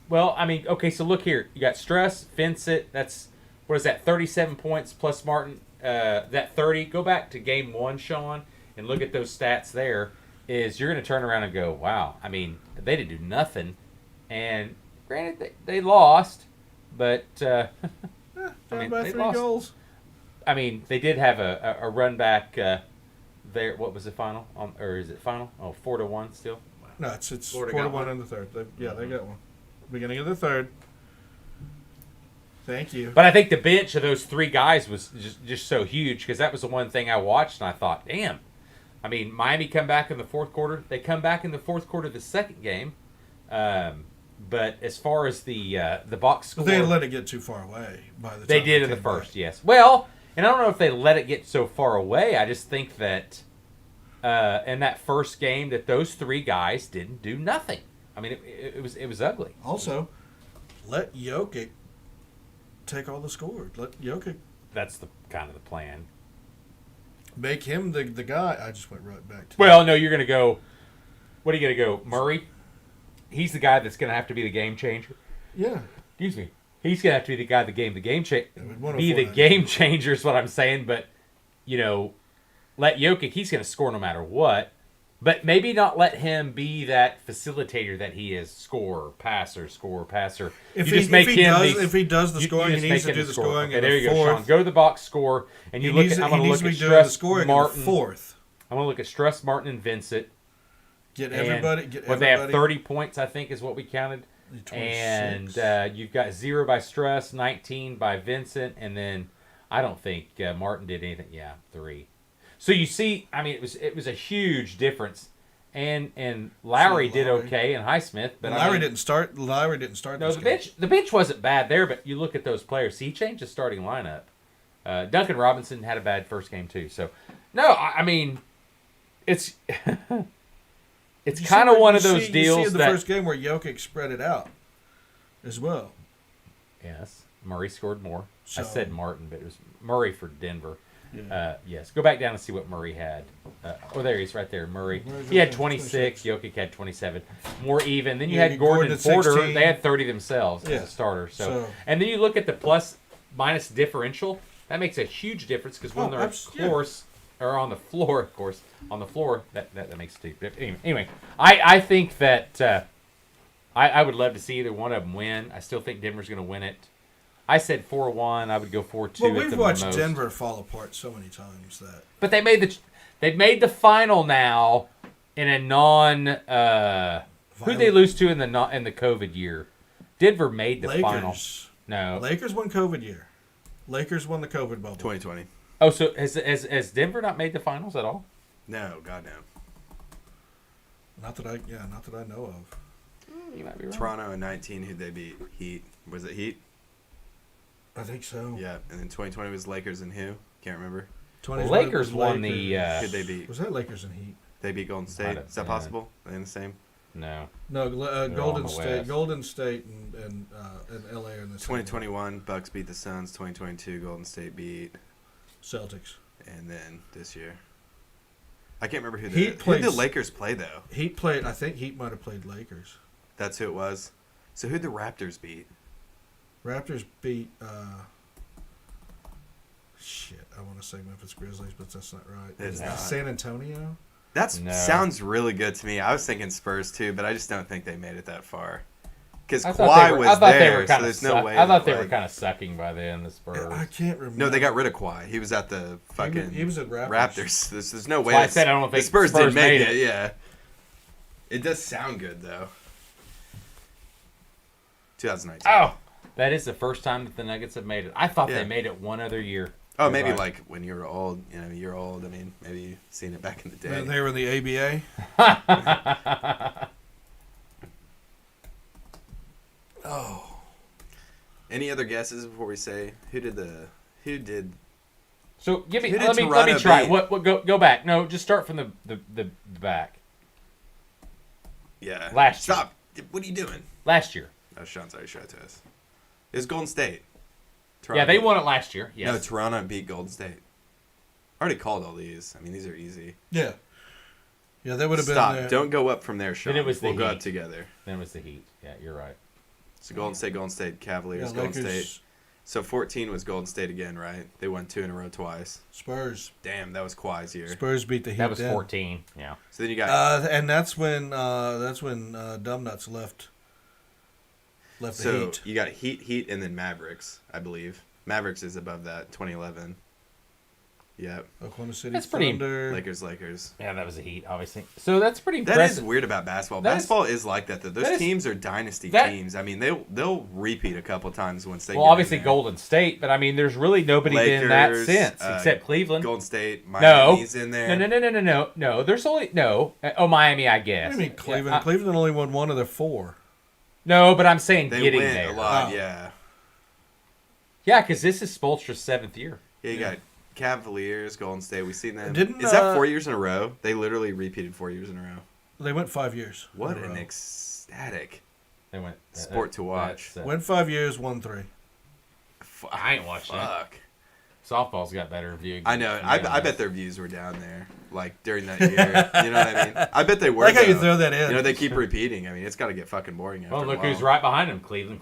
Well, I mean, okay, so look here. You got Struss, Vincent. That's what is that? 37 points plus Martin. That 30. Go back to game 1, Sean, and look at those stats. There is you're going to turn around and go, wow. I mean, they didn't do nothing, and granted they lost, but Down mean, by they 3 lost. goals. I mean, they did have a run back there. What was the final? Or is it final? Oh, 4-1 still. No, it's Florida 4 to got 1 one. in the third. They got one. Beginning of the third. Thank you. But I think the bench of those three guys was just so huge because that was the one thing I watched and I thought, damn. I mean, Miami come back in the fourth quarter. They come back in the fourth quarter of the second game. But as far as the box score, They didn't let it get too far away by the time they did in the came first, back. yes. Well, and I don't know if they let it get so far away. I just think that in that first game that those three guys didn't do nothing. I mean, it was ugly. Also, let Jokic take all the scores. Let Jokic That's the kind of the plan. make him the guy. I just went right back to Well, no, you're going to go. What are you going to go? Murray? He's the guy that's going to have to be the game changer. yeah. Excuse me. He's going to have to be the guy that be the game Yeah, changer is what I'm saying. But, let Jokic, he's going to score no matter what. But maybe not let him be that facilitator that he is. Score, passer. If You just make him if he does the scoring, just he needs make to him do the scoring. Okay, in there the you go, fourth. Sean. Go to the box score, and you look at. I'm going to look at Stress Martin. Fourth. I'm going to look at Stress Martin and Vincent. Get And everybody. they have 30 points, I think, is what we counted. 26. And you've got 0 by Stress, 19 by Vincent, and then I don't think Martin did anything. Yeah, 3. So you see, I mean, it was a huge difference. And Lowry did okay, and Highsmith, but Lowry didn't start. No, the bench wasn't bad there, but you look at those players. He changed the starting lineup. Duncan Robinson had a bad first game too. So no, I mean, it's it's kind of one of those deals you see in the that first game where Jokic spread it out as well. yes, Murray scored more. So- I said Martin, but it was Murray for Denver. Yeah. Yes, go back down and see what Murray had. There he is, right there. Murray. Where's He had that? 26. Jokic had 27. More even. Then you Yeah, had Gordon and Gordon at Porter. 16. They had 30 themselves Yeah. as a starter. So- and then you look at the plus minus differential. That makes a huge difference because when they're on the floor, of course, that makes a big difference. Anyway, I think that I would love to see either one of them win. I still think Denver's going to win it. I said 4-1. I would go 4-2. Well, at we've the watched most. Denver fall apart so many times that. But they've made the final now in a non. Who'd they lose to in the COVID year? Denver made the final. No. Lakers won COVID year. Lakers won the COVID bubble. 2020. Oh, so has Denver not made the finals at all? No, God no. Not that I know of. You might be right. Toronto in 19, who'd they beat? Heat. Was it Heat? I think so. Yeah, and then 2020 was Lakers and who? Can't remember. 20 Well, Lakers won the. Who'd they beat? Was that Lakers and Heat? They beat Golden State. Is that possible? Are they in the same? No. No, all Golden in the State. West. Golden State and LA are in the same. 2021, Bucks beat the Suns. 2022, Golden State beat. Celtics. And then this year. I can't remember who Heat the Lakers play, though. Heat played. I think Heat might have played Lakers. That's who it was. So who'd the Raptors beat? Raptors beat. Shit, I want to say Memphis Grizzlies, but that's not right. It's not. San Antonio? That No. sounds really good to me. I was thinking Spurs, too, but I just don't think they made it that far. Because I Kawhi thought was there, so there's no way. I thought they that, were kind of sucking by then, the Spurs. I can't remember. No, they got rid of Kawhi. He was at the fucking He was at Raptors. Raptors. There's no way. why I said I don't think the Spurs Spurs didn't make made it. it. Yeah. It does sound good, though. 2019. Oh, that is the first time that the Nuggets have made it. I thought Yeah. they made it one other year. Oh, You're maybe right. like when you were old. You know, you're old. I mean, maybe you've seen it back in the day. When they were in the ABA. Oh. Any other guesses before we say who did? So give me. Who did Let me Toronto try. beat? What? Go back. No, just start from the back. Yeah. Last year. Stop. What are you doing? Last year. Oh, Sean's already showed it to us. It was Golden State. Yeah, they won it last year. Yes. No, Toronto beat Golden State. I already called all these. I mean, these are easy. Yeah. Yeah, they would have Stop. been there. Don't go up from there, Sean. Then it was the we'll go up Heat. together. Then it was the Heat. Yeah, you're right. So Golden State, Cavaliers, Yeah, Golden Lakers, State. So 14 was Golden State again, right? They won 2 in a row twice. Spurs. Damn, that was Kawhi's year. Spurs beat the Heat. That was then. 14. Yeah. So then you got And that's when Dumbnuts left the so Heat. you got Heat, and then Mavericks, I believe. Mavericks is above that, 2011. Yep. Oklahoma City That's pretty- Thunder. Lakers. Yeah, that was a Heat, obviously. So that's pretty That impressive. is weird about basketball. That is- Basketball is like that, though. Those that is- teams are dynasty that- teams. I mean, they'll repeat a couple times once they Well, get in obviously there. Golden State, but I mean, there's really nobody been that Lakers, since except Cleveland. Golden State, No, Miami's in there. no. There's only Oh, Miami, I guess. What do you mean Cleveland? Yeah, Cleveland only won one of their 4. no, but I'm saying They getting win there. a lot, Oh. yeah. Yeah, because this is Spoelstra's 7th year. Yeah, you got Cavaliers, Golden State. We've seen them. Didn't, Is that 4 years in a row? They literally repeated 4 years in a row. They went 5 years. What in a an row. They ecstatic went sport to watch. Went 5 years, won 3. I ain't watched that. Fuck. Softball's got better views. I know. I bet their views were down there, like during that year. You know what I mean? I bet they were. I like how you though. throw that in. You know, they keep repeating. I mean, it's got to get fucking boring after Oh, a look while. who's right behind them. Cleveland.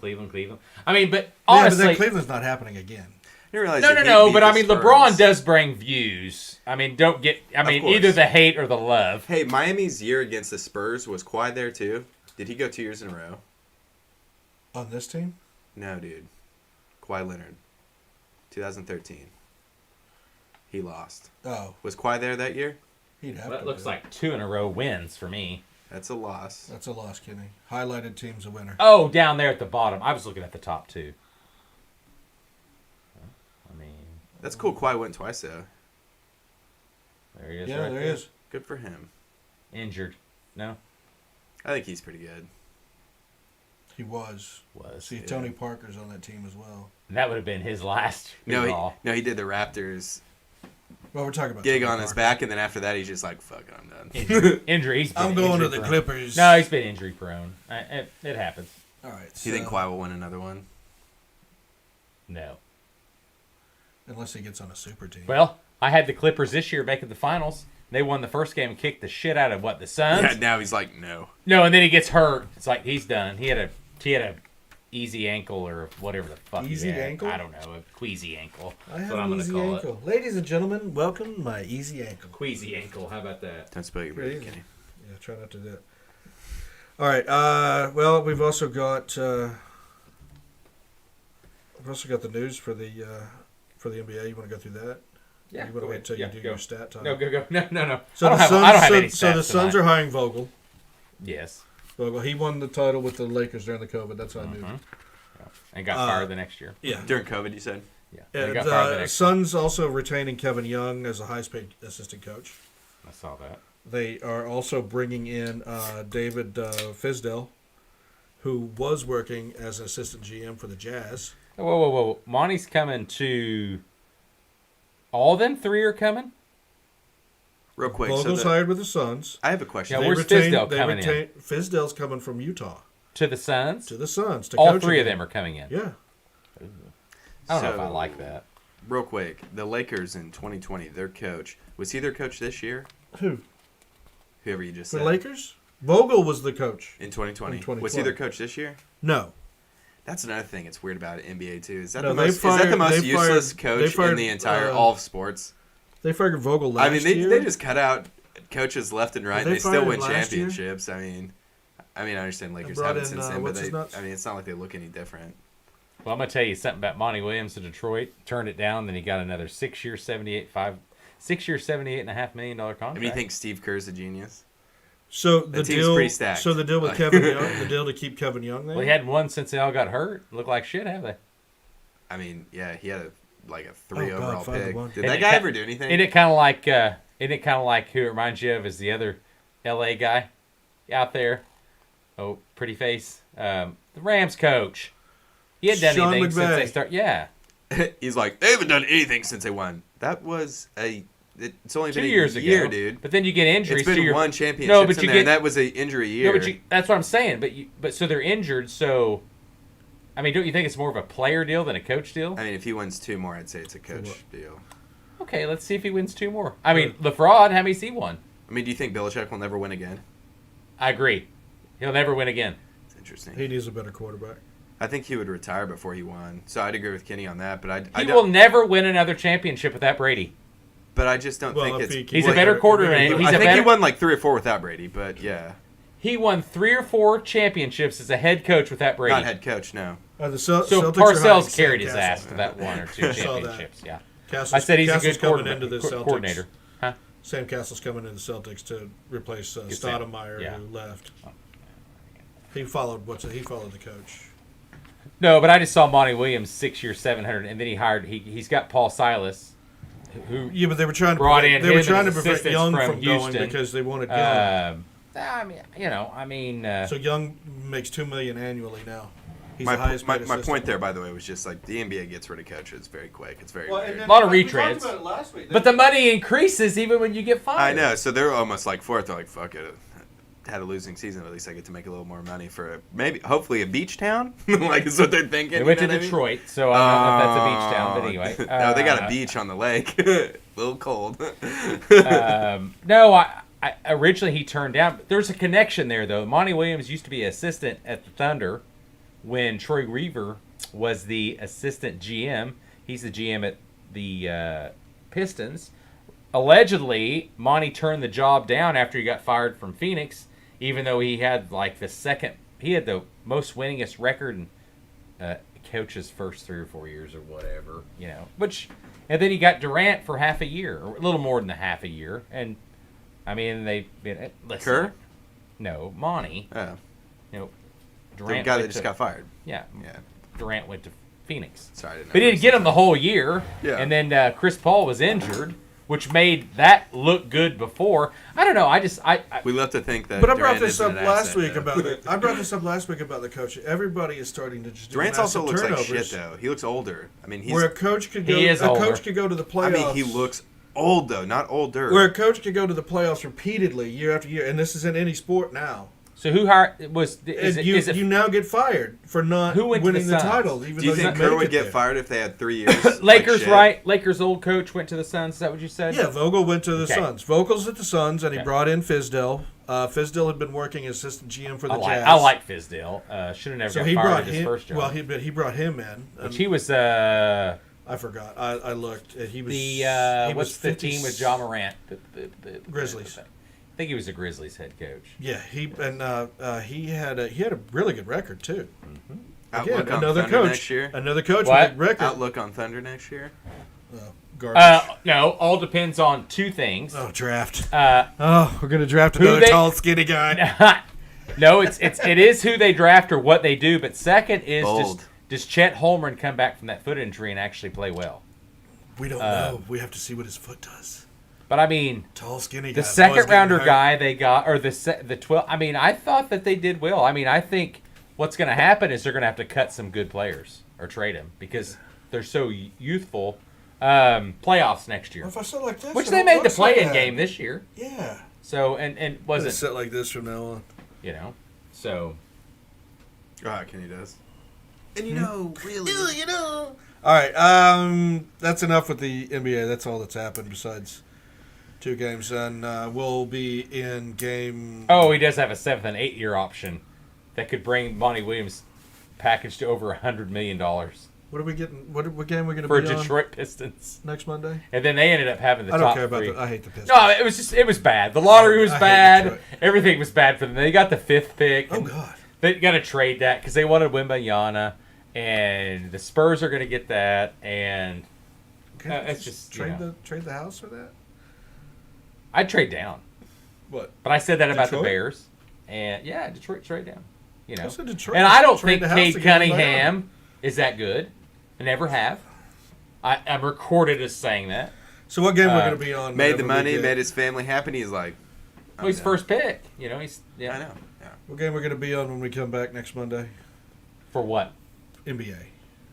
I mean, but Yeah, but honestly, then Cleveland's not happening again. You realize no. the Heat But beat I the mean, Spurs. LeBron does bring views. I mean, don't get. I mean, course. either the hate or the love. Hey, Miami's year against the Spurs was Kawhi there too. Did he go 2 years in a row? On this team? No, dude. Kawhi Leonard, 2013. He lost. Oh, Was Kawhi there that year? he'd have That to. looks be. like 2 in a row wins for me. That's a loss. That's a loss, Kenny. Highlighted team's a winner. Oh, down there at the bottom. I was looking at the top 2. I mean, That's cool. Kawhi went twice though. there he is. Yeah, right there he is. Good for him. Injured. No, I think he's pretty good. He was. was. See, Tony Parker's on that team as well. That would have been his last. No, he did the Raptors Well, we're talking about gig Tony on his Parker. back, and then after that, he's just like, "Fuck it, I'm done." Injury. He's been I'm going to injury the prone. Clippers. No, he's been injury prone. It happens. All right. Do you think Kawhi will win another one? No. Unless he gets on a super team. Well, I had the Clippers this year making the finals. They won the first game and kicked the shit out of the Suns. Yeah, now he's like, no. No, and then he gets hurt. It's like he's done. He had a easy ankle or whatever the fuck. Easy he had. ankle? I don't know, a queasy ankle. I That's have what I'm an gonna easy call ankle. Ladies and gentlemen, welcome my easy ankle. Queasy ankle. How about that? Don't spill your Pretty beer, easy. Kenny. Yeah, try not to do that. All right. Well, we've also got the news for the NBA. You want to go through that? Yeah. You want to wait until you do your stat time? No, go. No. So I the don't have any Suns. So the stats Suns tonight. are hiring Vogel. Yes. Vogel. He won the title with the Lakers during the COVID. That's how I knew. Mhm. And got fired the next year. Yeah. During COVID, you said? Yeah. And And got fired the next year. Suns also retaining Kevin Young as a high-paid assistant coach. I saw that. They are also bringing in David Fisdale, who was working as an assistant GM for the Jazz. Whoa. Monty's coming to. All them 3 are coming? Real quick. Vogel's hired with the Suns. I have a question. Yeah, where's Fisdale coming in? Fisdale's coming from Utah To the Suns? to the Suns. To All coach 3 of again. them are coming in. Yeah. I don't know if I So- like that. Real quick. The Lakers in 2020, their coach. Was he their coach this year? Who? Whoever you just The said. Lakers? Vogel was the coach. In 2020. In 2020. Was he their coach this year? No. That's another thing that's weird about NBA too. Is that No, the they most, is that the fired- most they useless fired- they coach fired, in the entire uh, all of sports? They fired Vogel last I mean, they year. just cut out coaches left and right, They and they still fired win last year? championships. I mean, I understand Lakers brought haven't in, since then, but what's his nuts? I mean, it's not like they look any different. Well, I'm going to tell you something about Monty Williams to Detroit. Turned it down, then he got another 6 year, $78.5 million contract. I mean, you think Steve Kerr's a genius? So the That team's deal. pretty stacked. So the deal with Kevin Young, the deal to keep Kevin Young there. Well, he hadn't won since they all got hurt. Look like shit, have they? I mean, yeah, he had a 3 Oh, God, overall 5 to pick. 1. Did And that it guy ca- ever do anything? Isn't it kind of like who it reminds you of is the other L.A. guy out there? Oh, pretty face. The Rams coach. He hadn't done Sean anything since McVay. they start. Yeah, He's like, they haven't done anything since they won. That was it's only 2 been years a year, ago, dude. But then you get injuries. It's been so you're, one championship No, but in you there, get and that was an injury year. No, but that's what I'm saying. But so they're injured. So, I mean, don't you think it's more of a player deal than a coach deal? I mean, if he wins 2 more, I'd say it's a coach what? deal. Okay, let's see if he wins 2 more. I mean, LeFraud, how many's he won? I mean, do you think Belichick will never win again? I agree. He'll never win again. It's interesting. He needs a better quarterback. I think he would retire before he won. So I'd agree with Kenny on that. But He will never win another championship without Brady. But I just don't Well, think if it's. he keeps- He's a better quarterback. I He's I a think better. he won 3 or 4 without Brady. But yeah, He won 3 or 4 championships as a head coach without Brady. Not head coach. No. The So Celtics are hiring Parcells carried Sam his Cassell. ass to that 1 or 2 Saw that. championships. Yeah. I said he's a good coming into the Celtics. coordinator. Huh? Sam Castle's coming into the Celtics to replace Stoudemire, who left. He followed the coach. No, but I just saw Monty Williams 6 years, 700, and then he's got Paul Silas, who but they were trying to prevent Young from going because they wanted Young. So Young makes $2 million annually now. He's the highest paid my point there, by the way, was just like the NBA gets rid of coaches very quick. It's very weird. A lot of retreads. But the money increases even when you get fired. I know. So they're almost like fourth. They're like, fuck it. Had a losing season. At least I get to make a little more money for hopefully a beach town. Like is what they're thinking. They went to Detroit, so I don't know if that's a beach town. But anyway, no, they got a beach on the lake. A little cold. No, I originally he turned down. There's a connection there though. Monty Williams used to be an assistant at the Thunder when Troy Weaver was the assistant GM. He's the GM at the Pistons. Allegedly, Monty turned the job down after he got fired from Phoenix, even though he had he had the most winningest record in coach's first 3 or 4 years or whatever, and then he got Durant for half a year, or a little more than half a year, and I mean Kerr? No, Monty. Oh. Durant the guy that just got fired. Yeah. Durant went to Phoenix. Sorry, I didn't know. But he didn't get him the whole year. Yeah. And then Chris Paul was injured, which made that look good before. I don't know. We love to think that. But I brought this up last week about the coach. Everybody is starting to just do Durant also looks turnovers. like shit though. He looks older. I mean, where a coach could go. Coach could go to the playoffs. I mean, he looks old though, not older. Where a coach could go to the playoffs repeatedly year after year, and this is in any sport now. So who hired you now get fired for not winning the title. Even do you think Kerr would get fired if they had 3 years? Lakers, right? Lakers' old coach went to the Suns. Is that what you said? Yeah, Vogel went to the Suns. Vogel's at the Suns, and he brought in Fizdale. Fizdale had been working as assistant GM for the Jazz. I like Fizdale. Should have never got fired at his first job. Well, he brought him in. Which he was. I forgot. I looked. He was. What's the team with John Morant? The Grizzlies. I think he was the Grizzlies head coach. Yeah, he had a really good record too. Mm-hmm. Outlook Again, on another Thunder coach, next year. Another coach what? with a record. Outlook on Thunder next year. Garbage. No, all depends on two things. Oh, draft. We're gonna draft another tall, skinny guy. No, it is who they draft or what they do. But second is does Chet Holmgren come back from that foot injury and actually play well? We don't know. We have to see what his foot does. But I mean, tall, skinny guy. The second rounder guy they got, or the 12. I mean, I thought that they did well. I mean, I think what's going to happen is they're going to have to cut some good players or trade them because they're so youthful. Playoffs next year, well, if I sit like this, which they made the play-in game this year. Yeah. So and wasn't sit like this from now on. So. Kenny does. And really, All right. That's enough with the NBA. That's all that's happened besides 2 games, and we'll be in game. Oh, he does have a 7th and 8 year option that could bring Monty Williams' package to over $100 million. What are we getting? What game are we going to be on? For Detroit Pistons next Monday? And then they ended up having the top 3. I don't care about I hate the Pistons. No, it was bad. The lottery was bad. Everything was bad for them. They got the 5th pick. Oh God! They got to trade that because they wanted Wembanyama, and the Spurs are going to get that, and it's just trade the house for that. I'd trade down. What? But I said that about the Bears. And, Detroit trade down. I said Detroit. And I don't think Cade Cunningham is that good. I never have. I'm recorded as saying that. So what game we're going to be on? Made the money, made his family happy. He's like... Well, he's first pick. He's... Yeah. I know. Yeah. What game we're going to be on when we come back next Monday? For what? NBA.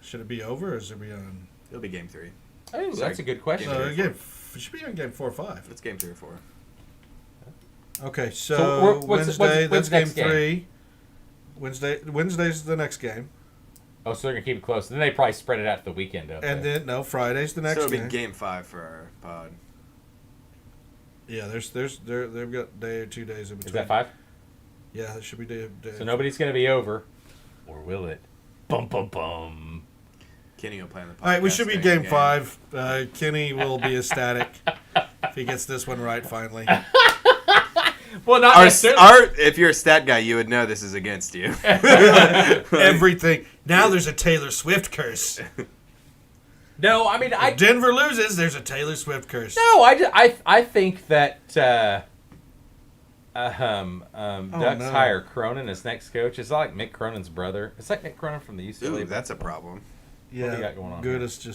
Should it be over or is it be on... It'll be game 3. Oh, that's a good question. It should be on game 4 or 5. It's game 3 or 4. Okay, so Wednesday, that's game 3. Game? Wednesday's the next game. Oh, so they're going to keep it close. Then they probably spread it out to the weekend, don't and they? then, Friday's the next game. So it'll be game 5 for our pod. Yeah, they've got day or 2 days in between. Is that 5? Yeah, it should be day. So nobody's going to be over. Or will it? Bum, bum, bum. Kenny will play on the podcast. All right, we should be game 5. Kenny will be ecstatic if he gets this one right finally. Well, not necessarily. If you're a stat guy, you would know this is against you. Everything. Now there's a Taylor Swift curse. Our Taylor Swift curse. Everything. Now there's a Taylor Swift curse. Everything. Now there's a Taylor Swift curse. Everything. Now there's a Taylor Swift curse. No, I mean, If Denver loses, there's a Taylor Swift curse. No, I think that Ducks hire Cronin as next coach. It's like Mick Cronin's brother. It's like Mick Cronin from the UCLA. Ooh, that's a problem. Yeah, what do you got going on Goodis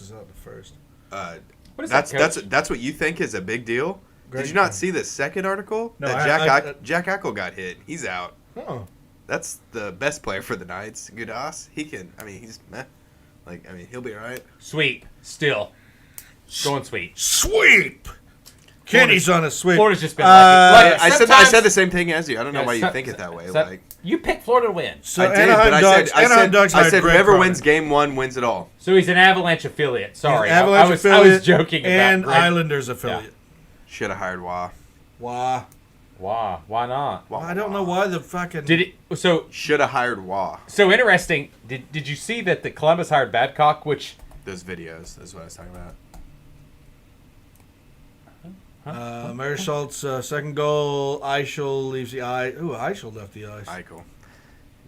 is out the first. What is That's what you think is a big deal? Great. Did you not see the second article? No, that Jack Eichel got hit. He's out. Oh. That's the best player for the Knights. Gudas. He can. I mean, he's meh. Like, I mean, he'll be all right. Sweep. Still. Going sweep. Sweep! Kenny's on a sweep. Florida's just been I said the same thing as you. I don't know why you think it that way. You picked Florida to win. So I did, but I said Greg whoever Cronin. wins game one wins it all. So he's an Avalanche affiliate. Sorry. Avalanche I affiliate was joking about and Greg. Islanders affiliate. Should have hired Wah. Why? Why not? Wah, I don't know Wah. why the fucking... Should have hired Wah. So interesting. Did you see that the Columbus hired Babcock, which... Those videos is what I was talking about. Marshall's second goal. Eichel leaves the ice. Ooh, Eichel left the ice. Eichel.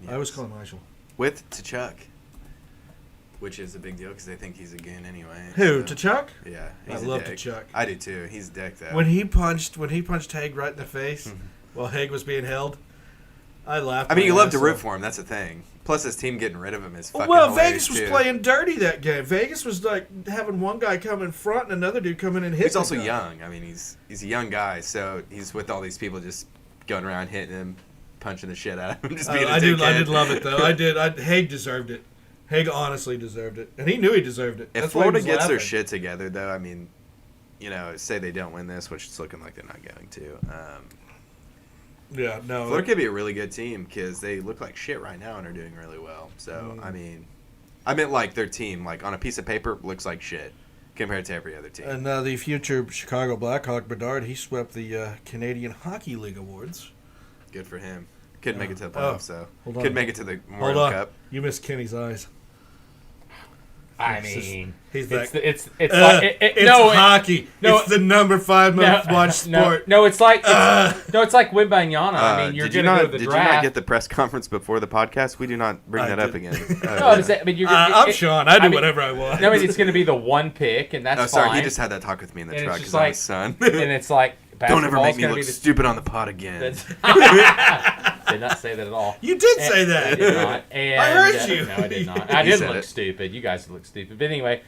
I always call him Eichel. With Tkachuk. Which is a big deal because they think he's a goon anyway. Who? so- Tkachuk? Yeah. I He's a love dick. Tkachuk. I do too. He's a dick though. When he punched Haig right in the face while Haig was being held, I laughed. I mean, you my love to ass root off. for him. That's the thing. Plus, his team getting rid of him is fucking Well, hilarious, Vegas was too. playing dirty that game. Vegas was like having one guy come in front and another dude come in and hit. He's the also guy. young. I mean, he's a young guy, so he's with all these people just going around hitting him, punching the shit out of him, just being a I did dickhead. love it though. I did. Haig deserved it. Haig honestly deserved it, and he knew he deserved it. If That's why he Florida was gets their laughing. shit together, though, I mean, say they don't win this, which it's looking like they're not going to. Yeah, no. Florida could be a really good team because they look like shit right now and are doing really well. So, I mean, I meant like their team, like on a piece of paper, looks like shit compared to every other team. And the future Chicago Blackhawk Bedard, he swept the Canadian Hockey League awards. Good for him. Couldn't make it to the playoffs, though. Hold on. Could make it to the Hold World on. Cup. You missed Kenny's eyes. I It's just- mean, he's it's back. it's like It's no hockey. no, it's the number 5 most watched sport. No, it's like it's like Wembanyama. I mean, you're did you gonna not, go to the did draft. you not get the press conference before the podcast? We do not bring I that up didn't. again. No, I mean, I'm Sean. I do whatever I want. No, I mean, it's going to be the one pick, and that's Oh, sorry. fine. He just had that talk with me in the And it's truck just because I'm like- his son. And it's like Don't ever make basketball's me gonna look be the stupid on the pod again. Did not say that at all. You did say I that. did not. And, I heard you. No, I did not. I He didn't said look it. stupid. You guys look stupid. But anyway,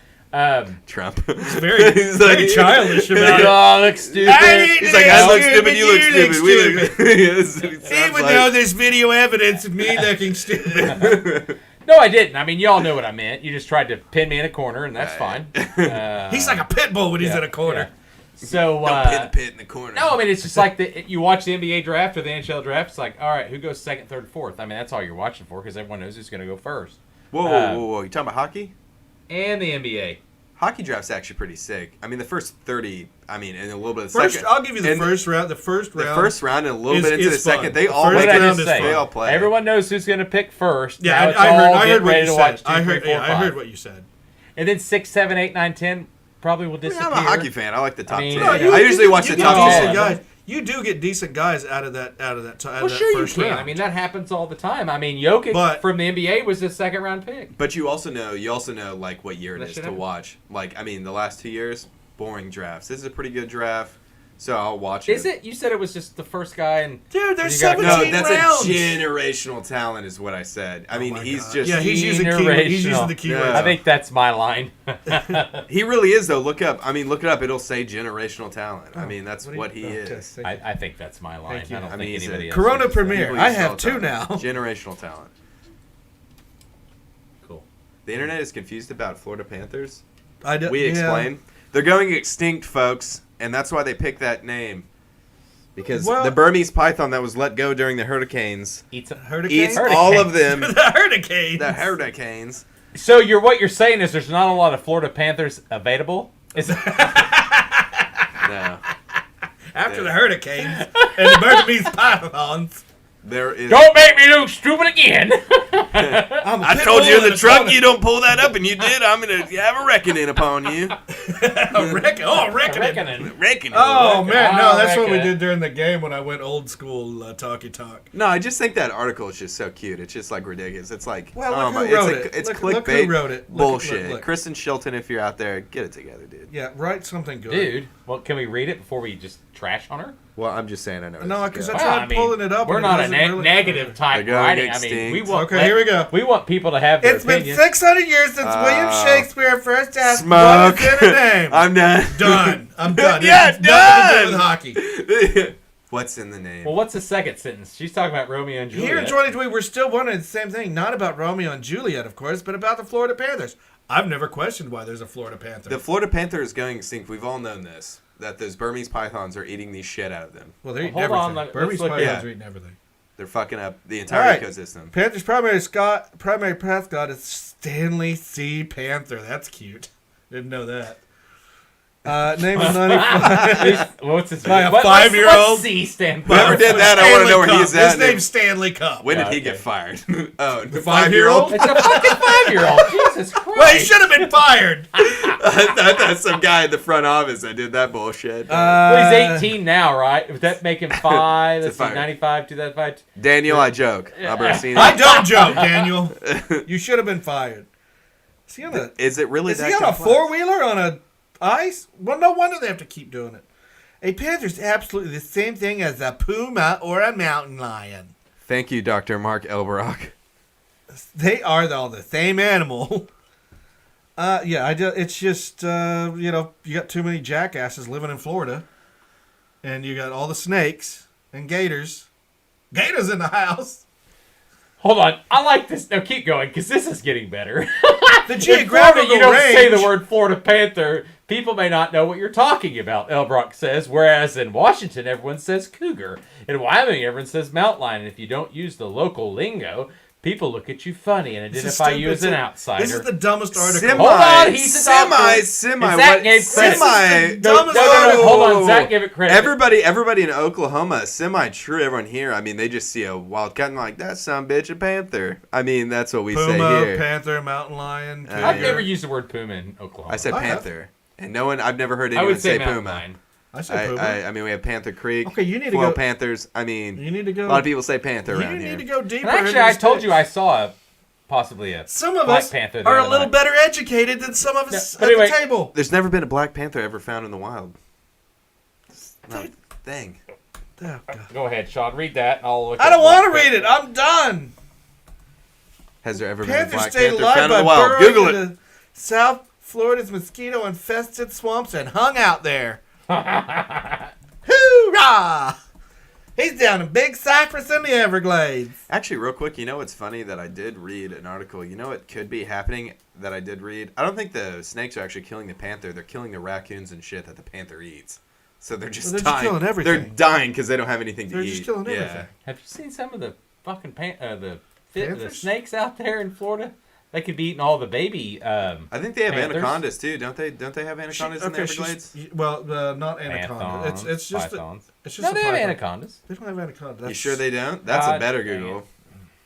Trump. Very, He's very childish about it. oh, look stupid. He's like, I look stupid, you look stupid. We look Even though there's video evidence of me looking stupid. No, I didn't. I mean, y'all know what I meant. You just tried to pin me in a corner, and that's fine. He's like a pit bull when he's yeah, in a corner. yeah. So, Don't pin the pit in the corner. no, I mean, it's just like you watch the NBA draft or the NHL draft. It's like, all right, who goes second, third, fourth? I mean, that's all you're watching for because everyone knows who's going to go first. Whoa. You talking about hockey? And the NBA. Hockey draft's actually pretty sick. I mean, the first 30, I mean, and a little bit of First, second. I'll give you the and first round. The first The round. first round and a little bit into the is fun. second. They The all first What did I round just is say? fun. They all play. Everyone knows who's going to pick first. Yeah, Now it's I all heard getting what ready you to said. watch 2, I 3, heard. 4, Yeah, I 5. heard what you said. And then 6, 7, 8, 9, 10 probably will I mean, disappear. I'm a hockey fan. I like the top mean, 10. No, I usually watch you the get top decent 10. guys. You do get decent guys out of that Well, that sure you first can. round. I mean, that happens all the time. I mean, Jokic But- from the NBA was a second round pick. But you also know like what year it That is shit to happens. watch. Like, I mean, the last 2 years, boring drafts. This is a pretty good draft, so I'll watch it. Is it? You said it was just the first guy, and Dude, there's You got- 17 No, that's rounds. a generational talent, is what I said. I mean, my he's God. just. Yeah, he's using keywords. He's using the Generational. keywords. Yeah. I think that's my line. He really is, though. Look up. I mean, look it up. It'll say generational talent. I mean, that's what he Okay, is. thank you. I think that's my line. Thank you. I don't I think mean, he's anybody a- else. Corona uses that. Premier. People I use it all have the 2 time. now. Generational talent. Cool. The internet is confused about Florida Panthers. We We explain. They're going extinct, folks, and that's why they picked that name. Because Well- the Burmese python that was let go during the hurricanes Eats a Hurricane. eats all of them. The Hurricane. The hurricanes. So what you're saying is there's not a lot of Florida Panthers available? Is No. After the Hurricanes and the Burmese pythons. Don't make me look stupid again. I told you in the truck you don't pull that up, and you did. I'm gonna have a reckoning upon you. Reckoning. Oh man, no, that's what we did during the game when I went old school talkie talk. No, I just think that article is just so cute. It's just like ridiculous. It's like, well, look who wrote it. It's clickbait. Look who wrote it. Bullshit. Look. Kristen Shilton, if you're out there, get it together, dude. Yeah, write something good, dude. Well, can we read it before we just trash on her? Well, I'm just saying, I know. No, because I tried pulling it up. We're not a negative type writing. I mean, we want. Okay, here we go. We want people to have their opinions. It's been 600 years since William Shakespeare first asked what is in a name. I'm done. Done. I'm done. Yeah, done. With hockey. What's in the name? Well, what's the second sentence? She's talking about Romeo and Juliet. Here in 2020, we're still wondering the same thing. Not about Romeo and Juliet, of course, but about the Florida Panthers. I've never questioned why there's a Florida Panther. The Florida Panther is going extinct. We've all known this. That those Burmese pythons are eating the shit out of them. Well, they're eating everything. Burmese pythons are eating everything. They're fucking up the entire ecosystem. Panthers' primary mascot is Stanley C. Panther. That's cute. Didn't know that. Name is 95. What's his name? By a 5-year-old. What's C stand for? Whoever did that, I want to know where he's at. His name's Stanley Cup. When did he get fired? Oh, the 5-year-old? It's a fucking 5-year-old. Jesus Christ. Well, he should have been fired. I thought some guy in the front office that did that bullshit. Well, he's 18 now, right? Would that make him 5? Let's see, 95, 2005. Daniel, I joke. I don't joke, Daniel. You should have been fired. Is he on a 4-wheeler on a ice? Well, no wonder they have to keep doing it. A panther's absolutely the same thing as a puma or a mountain lion. Thank you, Dr. Mark Elbrock. They are all the same animal. It's just, you got too many jackasses living in Florida. And you got all the snakes and gators. Gators in the house. Hold on. I like this. No, keep going, because this is getting better. The geographical you don't range. say the word Florida Panther, people may not know what you're talking about, Elbrock says, whereas in Washington, everyone says cougar. In Wyoming, everyone says mountain lion. And if you don't use the local lingo, people look at you funny and identify you as an outsider. This is the dumbest article. Hold on, he's a doctor. Zach gave credit. No, hold on, Zach gave it credit. Everybody in Oklahoma, semi-true. Everyone here, I mean, they just see a wildcat and like, that son bitch, a panther. I mean, that's what we say here. Panther, mountain lion. I've never used the word puma in Oklahoma. I said panther. And I've never heard anyone say puma. Lion. I say puma. I mean, we have Panther Creek. Okay, you need to go. Panthers. I mean, you need to go. A lot of people say panther around here. You need to go deeper. And actually, I told you I saw possibly a some of Black us Panther are a little better educated than some of us at the table. There's never been a Black Panther ever found in the wild. It's not a thing. Oh, go ahead, Sean. Read that. I don't want to read it. I'm done. Has there ever been a Black stayed Panther alive found in by the wild? Google it. South Florida's mosquito-infested swamps and hung out there. Hoorah! He's down in Big Cypress in the Everglades. Actually, real quick, you know what's funny? That I did read an article. You know what could be happening that I did read? I don't think the snakes are actually killing the panther. They're killing the raccoons and shit that the panther eats. So they're just dying. Just killing everything. They're dying because they don't have anything to eat. They're just killing everything. Have you seen some of the fucking the snakes out there in Florida? They could be eating all the baby. I think they have panthers. Anacondas too, don't they? Don't they have anacondas in the Everglades? Not anaconda. It's just pythons. It's just no, they have anacondas. They don't have anacondas. You sure they don't? That's a better Google. I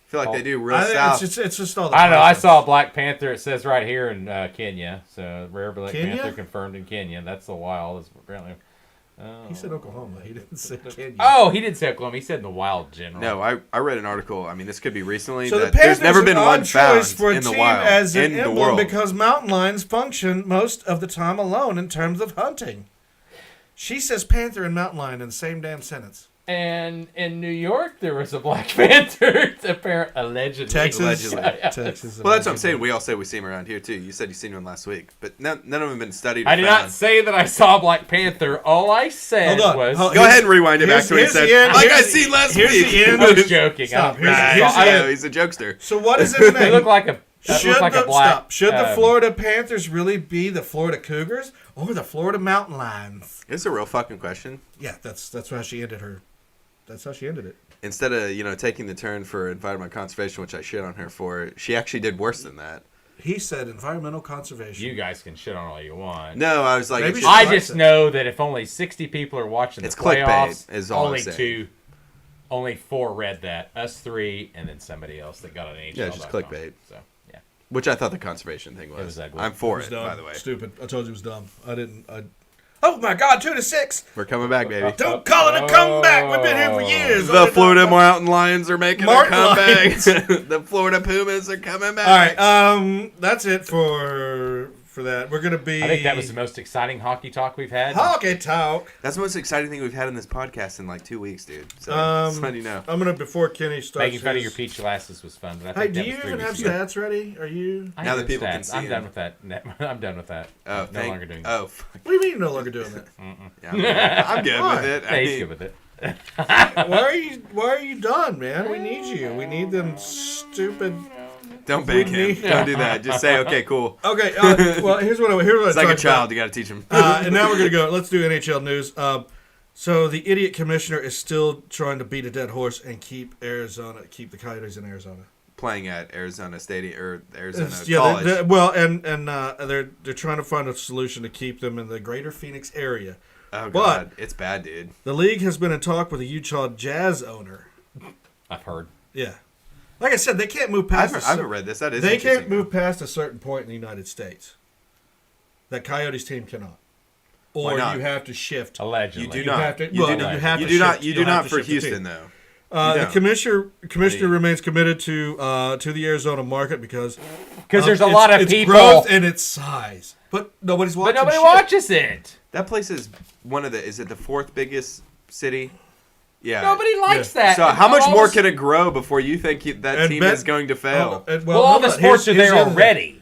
feel like they do real south. It's just all the I know. I saw a black panther. It says right here in Kenya. So rare black panther confirmed in Kenya. That's the wild. Is apparently. He said Oklahoma. He didn't say Kenya. Oh, he did say Oklahoma. He said in the wild general. No, I read an article. I mean, this could be recently. So that there's never been one found in the wild as an in the emblem world. Because mountain lions function most of the time alone in terms of hunting. She says panther and mountain lion in the same damn sentence. And in New York, there was a black panther. Allegedly. Texas. Well, that's what I'm saying. We all say we see him around here, too. You said you seen one last week. But none of them have been studied or I did found. not say that I saw a black panther. All I said was... Go ahead and rewind it back to what he said. Like I seen last week. I was joking. Stop. He's a jokester. So what is in the name? They look like a... Should the Florida Panthers really be the Florida Cougars or the Florida Mountain Lions? It's a real fucking question. Yeah, that's how she ended her. That's how she ended it. Instead of taking the turn for environmental conservation, which I shit on her for, she actually did worse than that. He said environmental conservation. You guys can shit on all you want. No, I was like, I just know that if only 60 people are watching the playoffs, clickbait, is all only I'm saying. 2 only 4 read that. Us 3, and then somebody else that got an NHL. Yeah, just clickbait. So, yeah. Which I thought the conservation thing was. It was ugly. I'm for was it, dumb. by the way. Stupid. I told you it was dumb. Oh my God, 2-6. We're coming back, baby. Don't call it a comeback. We've been here for years. The Florida Mountain Lions are making Martin a comeback. Lions. The Florida Pumas are coming back. All right, that's it for that. We're gonna be. I think that was the most exciting hockey talk we've had. hockey talk. That's the most exciting thing we've had in this podcast in like 2 weeks, dude. So just letting you know. I'm gonna before Kenny starts. Making fun of your peach glasses was fun. But I Hey, think do that you was 3 even have weeks ago. stats ready? Are you? I Now have that people can stats. see I'm done them. with that. I'm done with that. Oh, no longer doing that. Oh, fuck. What do you mean you're no longer doing that? Yeah, I'm good Why? with it. Yeah, he's good with it. Why are you done, man? We need you. We need them stupid. Don't beg We him. need- Don't do that. Just say, okay, cool. Okay. Well, here's what It's like a talk child. You got to teach him. about. And now we're gonna go. Let's do NHL news. So the idiot commissioner is still trying to beat a dead horse and keep the Coyotes in Arizona. Playing at Arizona Stadium or Arizona Yeah, College. they're trying to find a solution to keep them in the greater Phoenix area. Oh, but- God. It's bad, dude. The league has been in talk with the Utah Jazz owner. I've heard. Yeah, like I said, they can't move I past. haven't read this. That is They interesting, can't move past a certain point in the United States. That Coyotes team cannot. Why Or not? you have to shift. Allegedly. You do You not. have to- You well, do not. you have You to do not. shift- You you'll do have not to for shift the Houston, team. though. The don't. commissioner remains committed to the Arizona market because there's a lot of its people. growth and its size, but nobody's watching. But nobody shit. watches it. That place is one of the. Is it the 4th biggest city? Yeah. Nobody likes Yeah. that. So And how much all more this- can it grow before you think that And team bet- is going to fail? Well, all the sports are there already.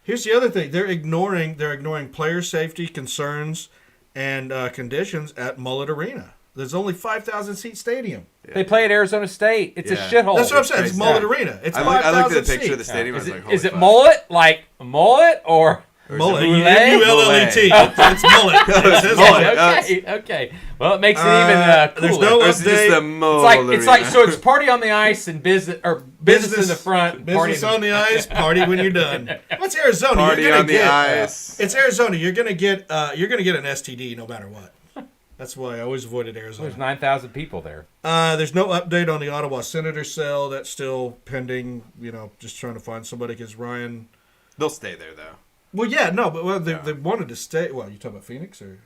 Here's the other thing: they're ignoring player safety concerns and conditions at Mullet Arena. There's only 5,000 seat stadium. They play at Arizona State. It's a Yeah. shithole. That's what I'm saying. It's crazy. Mullet Yeah. Arena. It's I 5,000 looked at the picture of the seats. stadium. Is I was it, like, holy is it fuck. mullet? Like mullet or? Or is Mullet. it M-U-L-L-E-T. It's Mullet. It says Mullet. Mullet. Okay. Well, it makes it even cooler. There's no Or is it just update. the It's like so it's party on the ice and business in the front. Business party on the ice, party when you're done. What's Arizona? Party You're gonna on the get, ice. It's Arizona. You're gonna get an STD no matter what. That's why I always avoided Arizona. There's 9,000 people there. There's no update on the Ottawa Senator sale. That's still pending. Just trying to find somebody because Ryan. They'll stay there though. Well, yeah, no, but they wanted to stay. Well, you talking about Phoenix or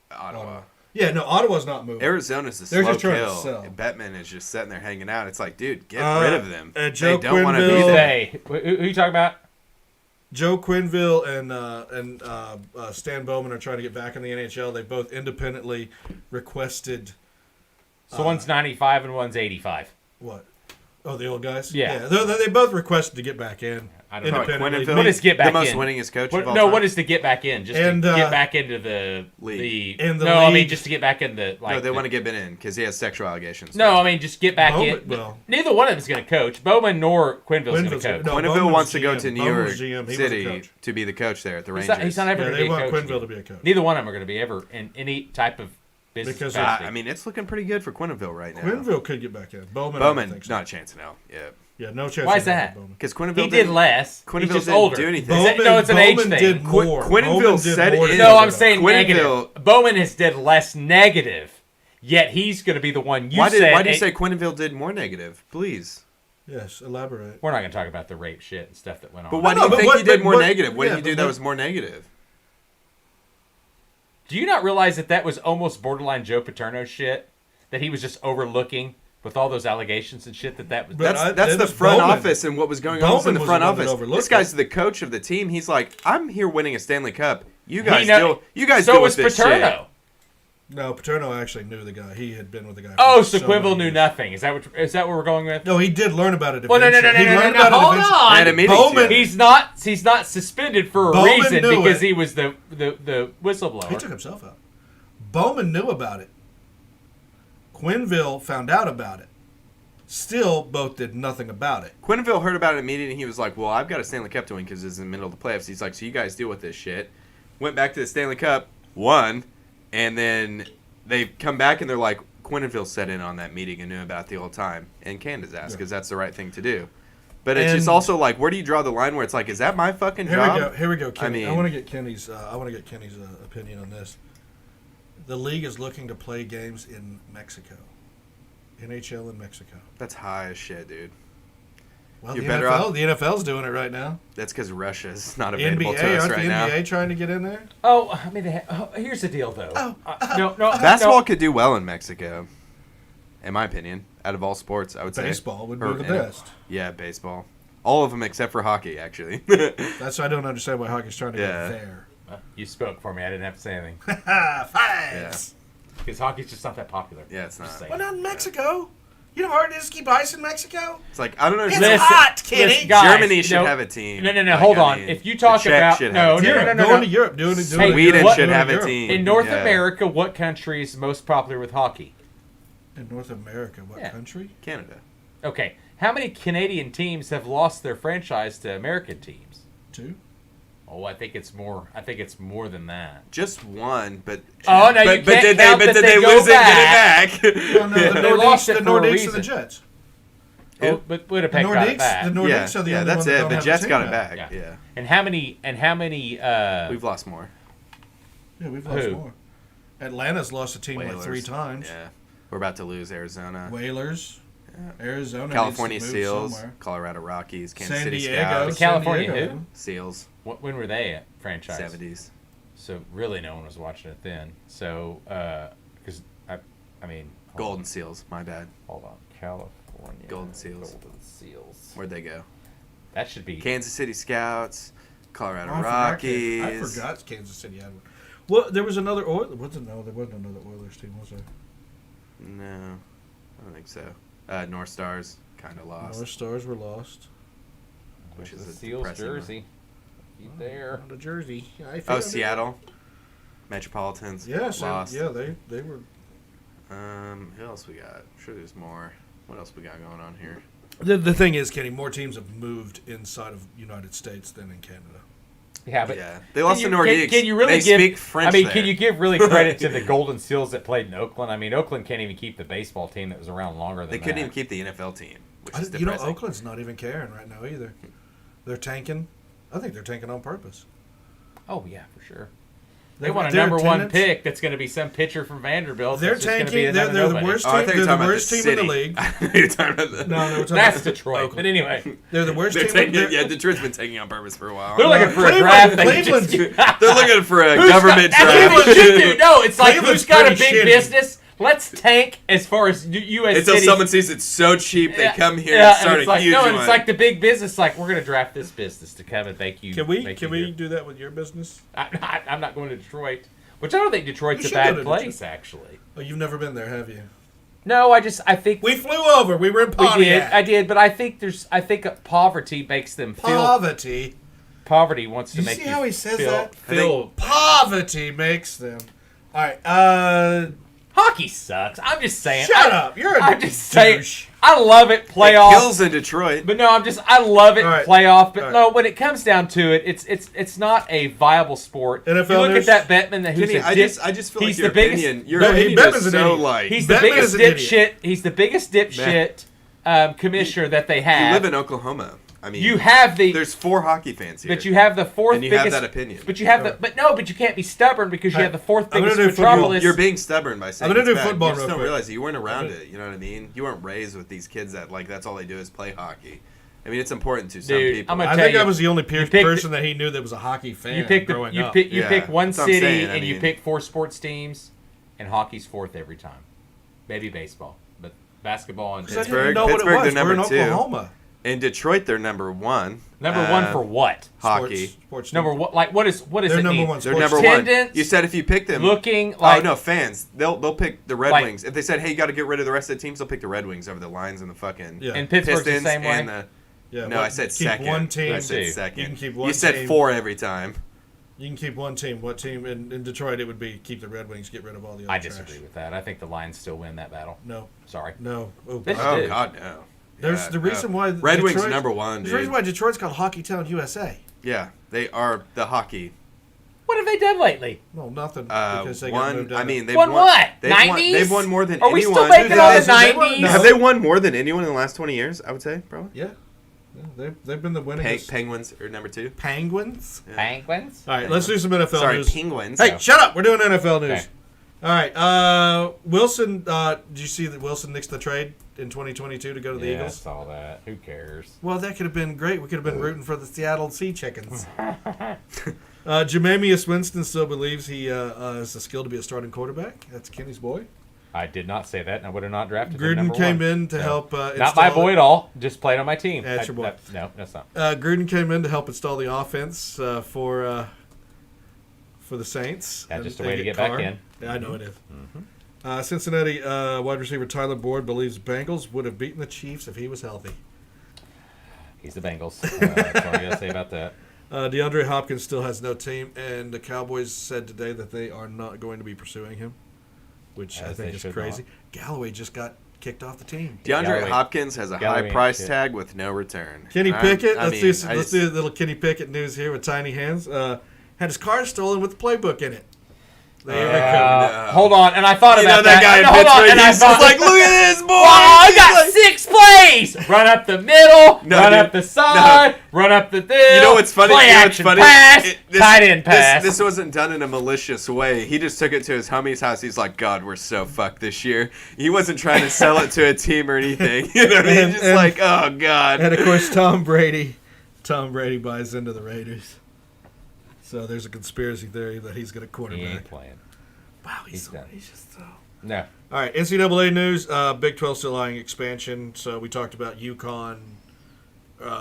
Ottawa. Yeah, no, Ottawa's not moving. Arizona's the They're slow just trying to kill. sell. And Bettman is just sitting there hanging out. It's like, dude, get Uh, rid of them. Joe They don't want to be Quenneville- there. Hey, who you talking about? Joe Quenneville and Stan Bowman are trying to get back in the NHL. They both independently requested So one's 95 and one's 85. what? Oh, the old guys. Yeah. They both requested to get back in. I don't know. Independently. Quenneville, What is get back the most in? winningest coach What, of all no, time? what is to get back in? Just And, to get back into the League. In the no, I mean league. just to get back in the like. No, they the- want to get Ben in because he has sexual allegations. No, I mean just get back Bowman- in. well- Neither one of them is going to coach. Bowman nor Quenneville's going to Quenneville's coach. no, Quenneville Bowman wants was to go GM. to New Bowman York was GM. He was a City coach. to be the coach there at the He's Rangers. not ever Yeah, going they to be a want coach. Quenneville to be a coach. Neither one of them are going to be ever in any type of business Because capacity. I mean, it's looking pretty good for Quenneville right now. Quenneville could get back in. Bowman, I don't Bowman, think so. not a chance in hell. Yeah. Yeah, no chance. Why in is that? Bowman. Because Quenneville he did didn't- less. Quenneville He's just didn't older. do anything. Is that- no, it's an age Bowman thing. did more. Quenneville Bowman said did more it- than No, I'm Quenneville. saying Quenneville- negative. Bowman has did less negative, yet he's going to be the one you Why said. do you say Quenneville did more negative? Please. Yes, elaborate. We're not going to talk about the rape shit and stuff that went on. But why No, do you but think what- he did but more what- negative? What yeah, did he do but that what- was more negative? Do you not realize that was almost borderline Joe Paterno shit? That he was just overlooking with all those allegations and shit that was... But That's it the was front Bowman. office and what was going on in Bowman the was front the one that office. overlooked This guy's the coach of the team. He's like, I'm here winning a Stanley Cup. You guys know- so deal was with this Paterno. shit. No, Paterno actually knew the guy. He had been with the guy. Oh, for so many Quenneville knew years. nothing. Is that what we're going with? No, he did learn about it. Well, no. eventually. He learned about it Hold eventually. on. They had a meeting Bowman- together. He's not suspended for a Bowman reason knew because it. he was the whistleblower. He took himself out. Bowman knew about it. Quenneville found out about it. Still, both did nothing about it. Quenneville heard about it immediately, and he was like, well, I've got a Stanley Cup to win because it's in the middle of the playoffs. He's like, so you guys deal with this shit. Went back to the Stanley Cup, won, and then they come back and they're like, Quenneville sat in on that meeting and knew about it the whole time. And Candace asked because that's the right thing to do. But it's just And- also like, where do you draw the line where it's like, is that my fucking job? Here we go, Kenny. I mean- want to get Kenny's. Opinion on this. The league is looking to play games in Mexico. NHL in Mexico. That's high as shit, dude. Well, You're the better NFL, off- the NFL's doing it right now. That's because Russia's not The available NBA, to us aren't right the now. NBA trying to get in there? Oh, I mean, here's the deal, though. No. Basketball could do well in Mexico, in my opinion. Out of all sports, I would say. Baseball would be Or the in- best. Yeah, baseball. All of them except for hockey, actually. That's why I don't understand why hockey's trying to Yeah. get there. You spoke for me. I didn't have to say anything. Fives! Because hockey's just not that popular. Yeah, it's not. Just saying. Why not in Mexico? You know how hard it is to keep ice in Mexico? It's like, I don't It's understand. hot, Kenny! Listen, guys, Germany should no, have a team. No, Like, hold I on. mean, If you talk the Czech about should no, have a team. Europe, no, going to Europe, doing it. Sweden Europe, should doing have it a Europe. team. in North Yeah. America, what country is most popular with hockey? In North America, what Yeah. country? Canada. Okay, how many Canadian teams have lost their franchise to American teams? 2? Oh, I think it's more. I think it's more than that. Just one, but Oh, no, you but can't did count they? But that did they they go lose back. it? Get it No, back. the They lost Nordiques, it the for a Nordiques reason. and the Jets. Oh, but Winnipeg the got it Nordiques, back. the Nordiques Yeah, are the yeah, only that's ones that it. don't The have Jets a got team it now. back. Yeah. Yeah. And how many? We've lost more. Yeah, we've lost Who? more. Atlanta's lost a team like Whalers. 3 times. Yeah. We're about to lose Arizona. Whalers, Yeah. Arizona, California needs to move Seals, somewhere. Colorado Rockies, Kansas San City Diego, Scouts, California San Diego. who? Seals, When were they at franchise? 70s. So really, no one was watching it then. So because I mean, Golden Seals, my bad. Hold on, California Golden Seals. Golden Seals. Where'd they go? That should be. Kansas City Scouts, Colorado Oh, Rockies. I forgot Kansas City had one. Well, there was another Oilers. No, there wasn't another Oilers team, was there? No, I don't think so. North Stars kind of lost. North Stars were lost. Which There's is the a Seals depressing one. jersey. Keep there. On the jersey. Yeah, I Oh, found it. Seattle, Metropolitans. Yeah, so, lost. yeah, they were. Who else we got? I'm sure there's more. What else we got going on here? The thing is, Kenny, more teams have moved inside of United States than in Canada. Yeah, but Yeah, they lost to can Nordiques. Can you really they give? speak French I mean, there. can you give really credit to the Golden Seals that played in Oakland? I mean, Oakland can't even keep the baseball team that was around longer than They that. couldn't even keep the NFL team, which is You know, depressing. Oakland's not even caring right now either. They're tanking. I think they're tanking on purpose. Oh yeah, for sure. They Their- want a their number one attendance- pick that's going to be some pitcher from Vanderbilt. They're that's just gonna be tanking. another They're the nobody. worst Oh, I team. think you're They're the talking about worst the team city. in the league. I think you're talking about the. No, we're talking That's about Detroit. Oakland. But anyway, They're the worst They're team. taking, they're- yeah, Detroit's been taking on purpose for a while. they're looking for a Cleveland- draft. They Cleveland's- just- They're looking for a Who's government got, that's what draft. you should do. No, it's like Cleveland's who's got a pretty big shitty. business? Let's tank as far as U.S. Until cities. someone sees it's so cheap, they Yeah, come here yeah, and start it's a like, huge no, one. and it's like the big business. Like we're going to draft this business to come and make you. Can we make you here. do that with your business? I'm not going to Detroit, which I don't think Detroit's You a should bad go to place actually. Oh, you've never been there, have you? No, I think We flew over. We were in we did. Pontiac. I did, but I think poverty makes them feel. Poverty. Poverty wants to You make see you how he says feel, that? feel Poverty makes them. All right. Hockey sucks. I'm just saying. Shut up. You're a I'm just saying. douche. I love it. It Playoff. kills in Detroit. But no, I love it. All right. Playoff. But All right. no, when it comes down to it, it's not a viable sport. NFL you look news? at that Bettman. Who's Kenny, a I dip, just feel he's like your the biggest- opinion. Your No, opinion Bettman's is an so idiot. light. He's the Bettman biggest is an idiot. dipshit. He's the biggest dipshit commissioner that they You have. live in Oklahoma. I mean, You have the. there's 4 hockey fans here. But you have the fourth and you biggest. have that opinion. But you have the. But you can't be stubborn because you All have the right, fourth I'm gonna biggest do football. metropolis. You're being stubborn by saying I'm gonna it's do bad. football You just real don't quick. realize it. You weren't around Okay. it. You know what I mean? You weren't raised with these kids that like that's all they do is play hockey. I mean, it's important to some Dude, people. I'm gonna I tell think you, I was the only picked person that he knew that was a hockey fan You pick growing up. you Yeah, pick one that's what I'm city saying. I and you mean- pick 4 sports teams, and hockey's fourth every time. Maybe baseball, but basketball and 'Cause I didn't Pittsburgh- know what it Pittsburgh, was. they're We're in number 2. Oklahoma. In Detroit, they're number 1. number one for what? Hockey. Sports Number team. one, like what is They're it number mean? one. They're Sports number team. 1. Attendance, You said if you pick them, looking like oh no, fans. They'll pick the Red Like- Wings. If they said, hey, you got to get rid of the rest of the teams, they'll pick the Red Wings over the Lions and the fucking Yeah. and Pittsburgh's Pistons the same way. and the. Yeah, No, well, I said keep second. one team. I said You second. can keep one You said team. 4 every time. You can keep one team. What team in Detroit? It would be keep the Red Wings, get rid of all the other I trash. disagree with that. I think the Lions still win that battle. No, Sorry. no. Oh, This- God. Dude. Oh God, no. There's Yeah, the reason why Red Wings Detroit's- number 1, There's the reason dude. why Detroit's called Hockey Town, USA. Yeah, they are the hockey. What have they done lately? No, nothing. Because they got One. moved I out. mean, they've Won what? They've 90s? They've won more than Are we anyone. still making all the 2000s, they won- 90s? no. Have they won more than anyone in the last 20 years? I would say probably. yeah, they've been the winningest. Penguins are number 2. Penguins. Yeah. Penguins? All right, let's do some NFL Sorry, news. Penguins. Hey, shut up! We're doing NFL news. Okay. All right. Wilson, did you see that Wilson nixed the trade in 2022 to go to the Yeah, I Eagles? saw that. Who cares? Well, that could have been great. We could have been rooting for the Seattle Sea Chickens. Jameis Winston still believes he has the skill to be a starting quarterback. That's Kenny's boy. I did not say that, and I would have not drafted him Gruden number came one. in to No. help Not my boy at all. Just played on my team. Yeah, it's your boy. No, that's not. Gruden came in to help install the offense for the Saints. That's just a And way to get get back Carr. in. Yeah, I know it is. Cincinnati wide receiver Tyler Boyd believes Bengals would have beaten the Chiefs if he was healthy. He's the Bengals. That's all I got to say about that. DeAndre Hopkins still has no team, and the Cowboys said today that they are not going to be pursuing him, which I As think they is should crazy. Galloway just got kicked off the team. DeAndre Galloway- Hopkins has a Galloway high price shit. tag with no return. Kenny Pickett, let's just- do a little Kenny Pickett news here with tiny hands. Had his car stolen with the playbook in it. They recovered. no. Hold on, and I thought You about know that guy in Hold on, Pittsburgh, and I he's thought, just like, look at this, boy! oh, I He's got like- 6 plays. Run up the middle, No, run dude. up the side, run up the middle. You know what's funny? Play You know what's action funny? pass, tight end pass. This wasn't done in a malicious way. He just took it to his homie's house. He's like, God, we're so fucked this year. He wasn't trying to sell it to a team or anything. You know what I mean? And- Just and- like, oh, God. And of course, Tom Brady buys into the Raiders. So there's a conspiracy theory that he's going to He quarterback. ain't playing. Wow, He's done. he's just so. No. All right, NCAA news. Big 12 still eyeing expansion. So we talked about UConn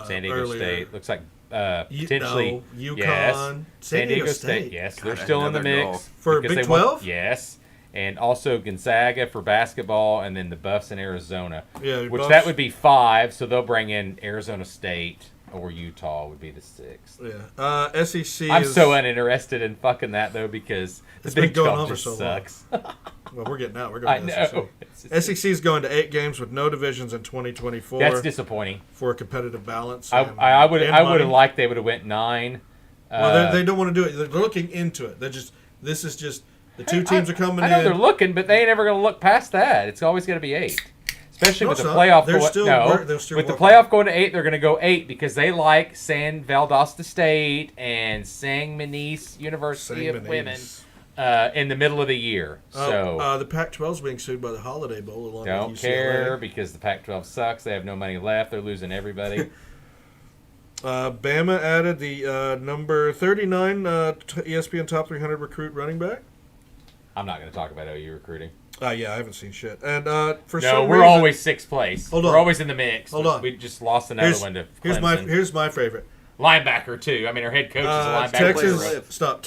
San Diego earlier. State looks like potentially. No, UConn, Yes. San Diego State. Yes, God, they're still in the another goal. mix For because Big they want- 12? Yes, and also Gonzaga for basketball, and then the Buffs in Arizona. Yeah, which Buffs. that would be 5. So they'll bring in Arizona State or Utah would be the 6th. Yeah. SEC I'm is, so uninterested in fucking that though because the It's been Big going 12 on for just so long. sucks. Well, we're getting out. We're I going to know. SEC is going to 8 games with no divisions in 2024 That's disappointing. for a competitive balance. I would and have money. liked they would have went 9. Well, they don't want to do it. They're looking into it. This is just the two teams are coming I know in. they're looking, but they ain't ever going to look past that. It's always going to be 8. Especially No, with the it's not. playoff They're going. still No, wor- they're still with the working. playoff going to 8, they're going to go 8 because they like San Valdosta State and Sangmanese University of Women in the middle of the year. So the Pac-12 is being sued by the Holiday Bowl along don't with UCLA. care because the Pac-12 sucks. They have no money left. They're losing everybody. Bama added the number 39 ESPN Top 300 recruit running back. I'm not going to talk about OU recruiting. Yeah, I haven't seen shit. And for No, some we're reason, always 6th place. Hold We're on. always in the mix. Hold on. We just lost another one to Clemson. here's my favorite. Linebacker too. I mean, our head coach is a linebacker.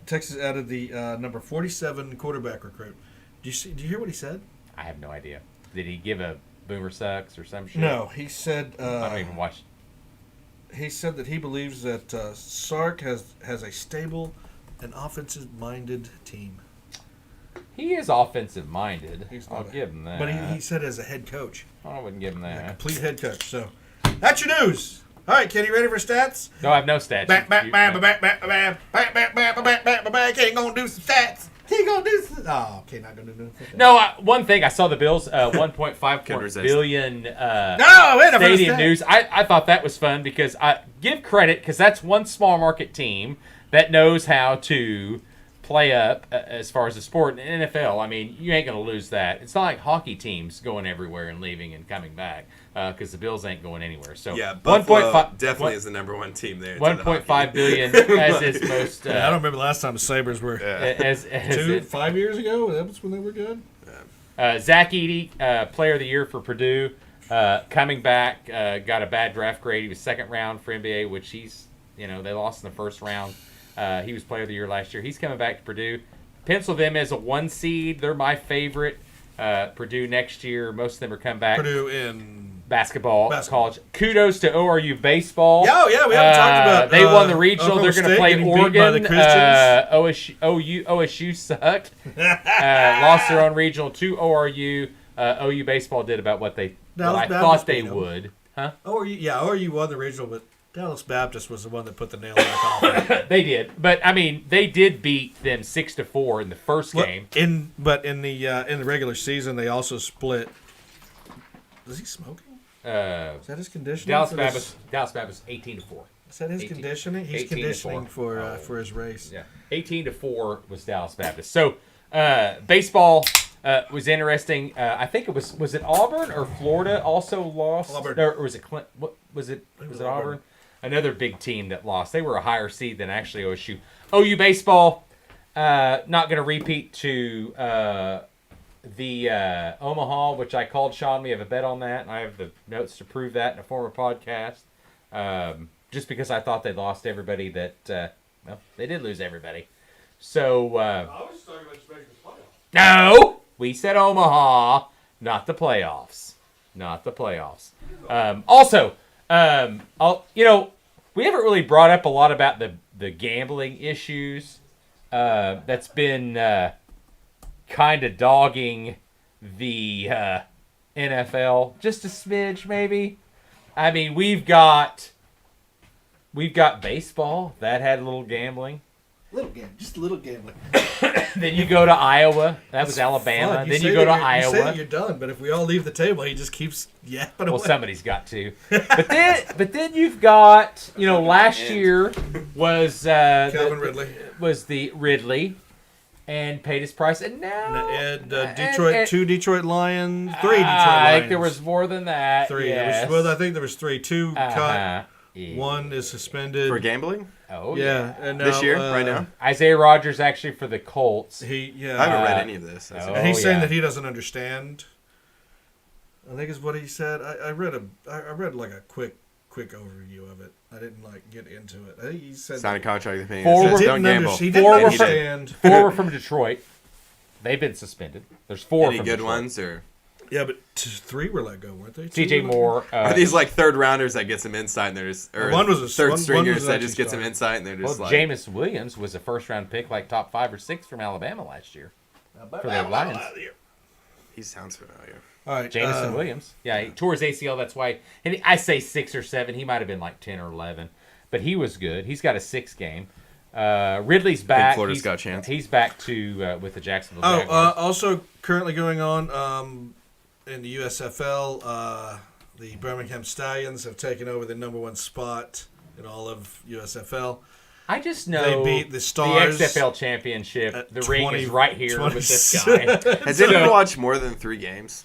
Texas added the number 47 quarterback recruit. Do you hear what he said? I have no idea. Did he give a Boomer Sucks or some shit? No, he said I don't even watch. he said that he believes that Sark has a stable and offensive-minded team. He is offensive minded. He's I'll not give him that. But he said as a head coach, I wouldn't give him that. complete head coach. So that's your news. All right, Kenny, ready for stats? No, I have no stats. Kenny gonna do some stats. He gonna do some. Oh, okay, not gonna do nothing. No, one thing I saw the Bills 1.5 Couldn't resist. billion No, wait a minute. stadium news. I thought that was fun because I give credit because that's one small market team that knows how to play up as far as the sport. In the NFL, I mean, you ain't going to lose that. It's not like hockey teams going everywhere and leaving and coming back because the Bills ain't going anywhere. So Yeah, Buffalo 1.5 definitely is the number 1 team there. 1.5 billion as his most. I don't remember the last time the Sabres were. As 5 years ago. That was when they were good. Zach Edey, Player of the Year for Purdue, coming back, got a bad draft grade. He was 2nd round for NBA, which they lost in the 1st round. He was Player of the Year last year. He's coming back to Purdue. Pencil them as a 1 seed. They're my favorite. Purdue next year. Most of them are coming back. Purdue in Basketball, college. Kudos to ORU baseball. Yeah, we haven't talked about. They won the regional. Oklahoma They're going to State play getting beat by Oregon. the Christians. OSU sucked. Lost their own regional to ORU. OU baseball did about what I Dallas thought Baptist they beat 'em. would. Huh? ORU won the regional, but Dallas Baptist was the one that put the nail back off. They did, but I mean, they did beat them 6-4 in the first game. In the regular season, they also split. Is he smoking? Is that his condition? Dallas Baptist 18-4. Is that his 18 conditioning? He's 18 to conditioning 4. for his race. Yeah, 18-4 was Dallas Baptist. So baseball was interesting. I think it was it Auburn or Florida also lost? Auburn. Or was it Clint? What was it? Was it Auburn? Another big team that lost. They were a higher seed than actually OSU. OU baseball not going to repeat to the Omaha, which I called Sean. We have a bet on that, and I have the notes to prove that in a former podcast. Just because I thought they lost everybody that, well, they did lose everybody. So, I was talking about just making the playoffs. no! We said Omaha, not the playoffs. Not the playoffs. Also, we haven't really brought up a lot about the gambling issues that's been kind of dogging the NFL. Just a smidge, maybe. I mean, we've got baseball. That had a little gambling. Just a little gambling. Then you go to Iowa. That was Alabama. Fun. Then you go to Iowa. You say that you're done, but if we all leave the table, he just keeps yapping Well, away. somebody's got to. But then you've got, last year was Calvin Ridley. was the Ridley, and paid his price, and now And Detroit, 2 Detroit Lions, 3 Detroit Lions. I think there was more than that. 3. Yes. I think there was 3. 2 cut. Yeah. 1 is suspended. For gambling? Oh Yeah, and This year? now, Right now? Isaiah Rodgers actually for the Colts. I haven't read any of this. That's oh. And he's saying yeah. that he doesn't understand. I think is what he said. I read like a quick overview of it. I didn't get into it. I think he said Sign a contract with me. Four It says were- don't gamble. He didn't Four were understand. 4 were from Detroit. They've been suspended. There's 4 Any from good Detroit. ones or Yeah, but 3 were let go, weren't they? 2 C.J. were let go? Moore. are these like third rounders that get some insight and they're just or One was a- third one stringers was that actually just get some started. insight and they're Well, just like Jameis Williams was a first-round pick, like top 5 or 6 from Alabama last year for the Lions. he sounds familiar. All right, Jameson Williams. Yeah, he tore his ACL. That's why. And I say 6 or 7. He might have been like 10 or 11. But he was good. He's got a 6 game. Ridley's back. Florida's He's got a chance. He's back to with the Jacksonville Jaguars. Also currently going on in the USFL, the Birmingham Stallions have taken over the #1 spot in all of USFL. I just know They beat the Stars the XFL championship. at The ring 20 is right here with this 20. guy. Has anyone watched more than 3 games?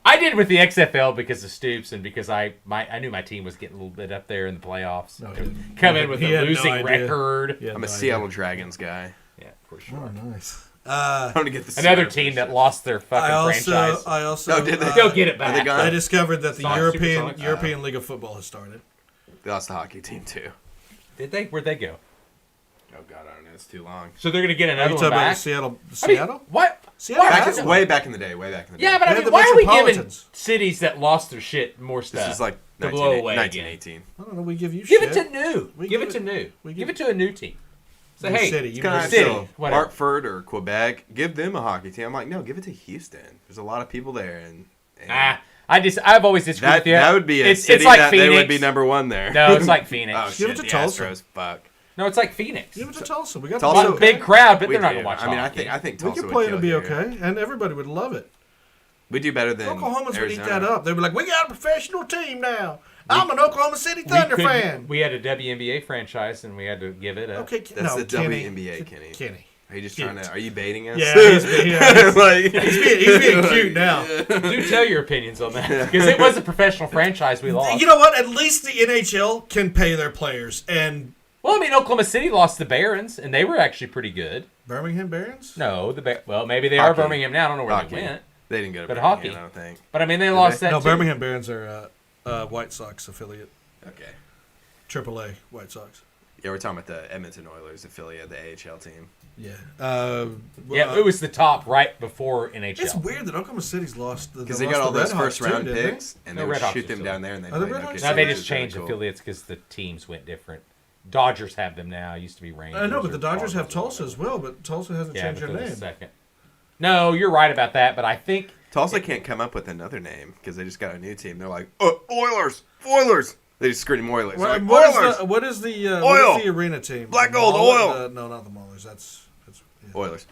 I did with the XFL because of Stoops and because I knew my team was getting a little bit up there in the playoffs. No, They would he- come in with he a had no losing idea. record. Yeah, I'm no a idea. Seattle Dragons guy. Yeah, for sure. Oh, nice. I'm gonna get the Another Seahawks team that first. lost their fucking franchise. I also Oh, did they? They'll get it Are back. they gone? I discovered that the Sonic, European Supersonic? League of Football has started. They lost the hockey team too. Did they? Where'd they go? Oh god, I don't know. It's too long. So they're going to get Are another you one talking about back? Seattle? I mean, Seattle? what? Seattle Why- has one. Way back in the day. Way back in the day. Yeah, but I They mean, had the why are we giving Metropolitans. cities that lost their shit more this stuff is like to blow away 1918. I don't know. We give you Give shit. it to new. We Give give it to it- new. we Give give it to a new team. Say, New hey, city. It's You kind know, of City, still whatever. Hartford or Quebec. Give them a hockey team. I'm like, no, give it to Houston. There's a lot of people there, and I've always disagreed that with you. that would be a it's city like that Phoenix. they would be #1 there. No, it's like Phoenix. Oh Give shit, it to the Tulsa. Astros. Fuck. No, it's like Phoenix. Give it to Tulsa. We got Tulsa- to A big crowd, but We they're not do. going to watch I mean, hockey. I think We Tulsa could would play it kill and be here. okay, and everybody would love it. We do better than Oklahomans would eat Arizona. that up. They'd be like, "We got a professional team now. I'm an Oklahoma City Thunder couldn't- fan." We had a WNBA franchise, and we had to give it up. Okay, That's no, the Kenny. WNBA, Kenny. Kenny. Are you just trying to? Are you baiting us? Yeah, he's like, he's being cute now. Do tell your opinions on that, because it was a professional franchise we lost. You know what? At least the NHL can pay their players. And Well, I mean, Oklahoma City lost the Barons, and they were actually pretty good. Birmingham Barons? No, well, maybe they are Hockey. Birmingham now. I don't know where Hockey. they went. They didn't go to But Birmingham, hockey. I don't think. But I mean, they lost that No, too. Birmingham Barons are White Sox affiliate. Okay. AAA White Sox. Yeah, we're talking about the Edmonton Oilers affiliate, the AHL team. Yeah. Yeah, it was the top right before NHL. It's weird that Oklahoma City's lost. Because they got all those first round picks. picks, and No, they would Red Hawks shoot are them still down there, and they Are the play Red no Hawks kiss. No, they Which just is really changed cool. affiliates because the teams went different. Dodgers have them now. It used to be Rangers. I know, but or the Dodgers have Cardinals or Tulsa as well, but Tulsa hasn't Yeah, changed but their they're the name. second. No, you're right about that, but I think Tulsa can't come up with another name because they just got a new team. They're like, Oilers. They just scream Oilers. They're like, Oilers. What is the Oil. arena team? Black Gold, Maulers? oil. No, not the Maulers. That's yeah. Oilers.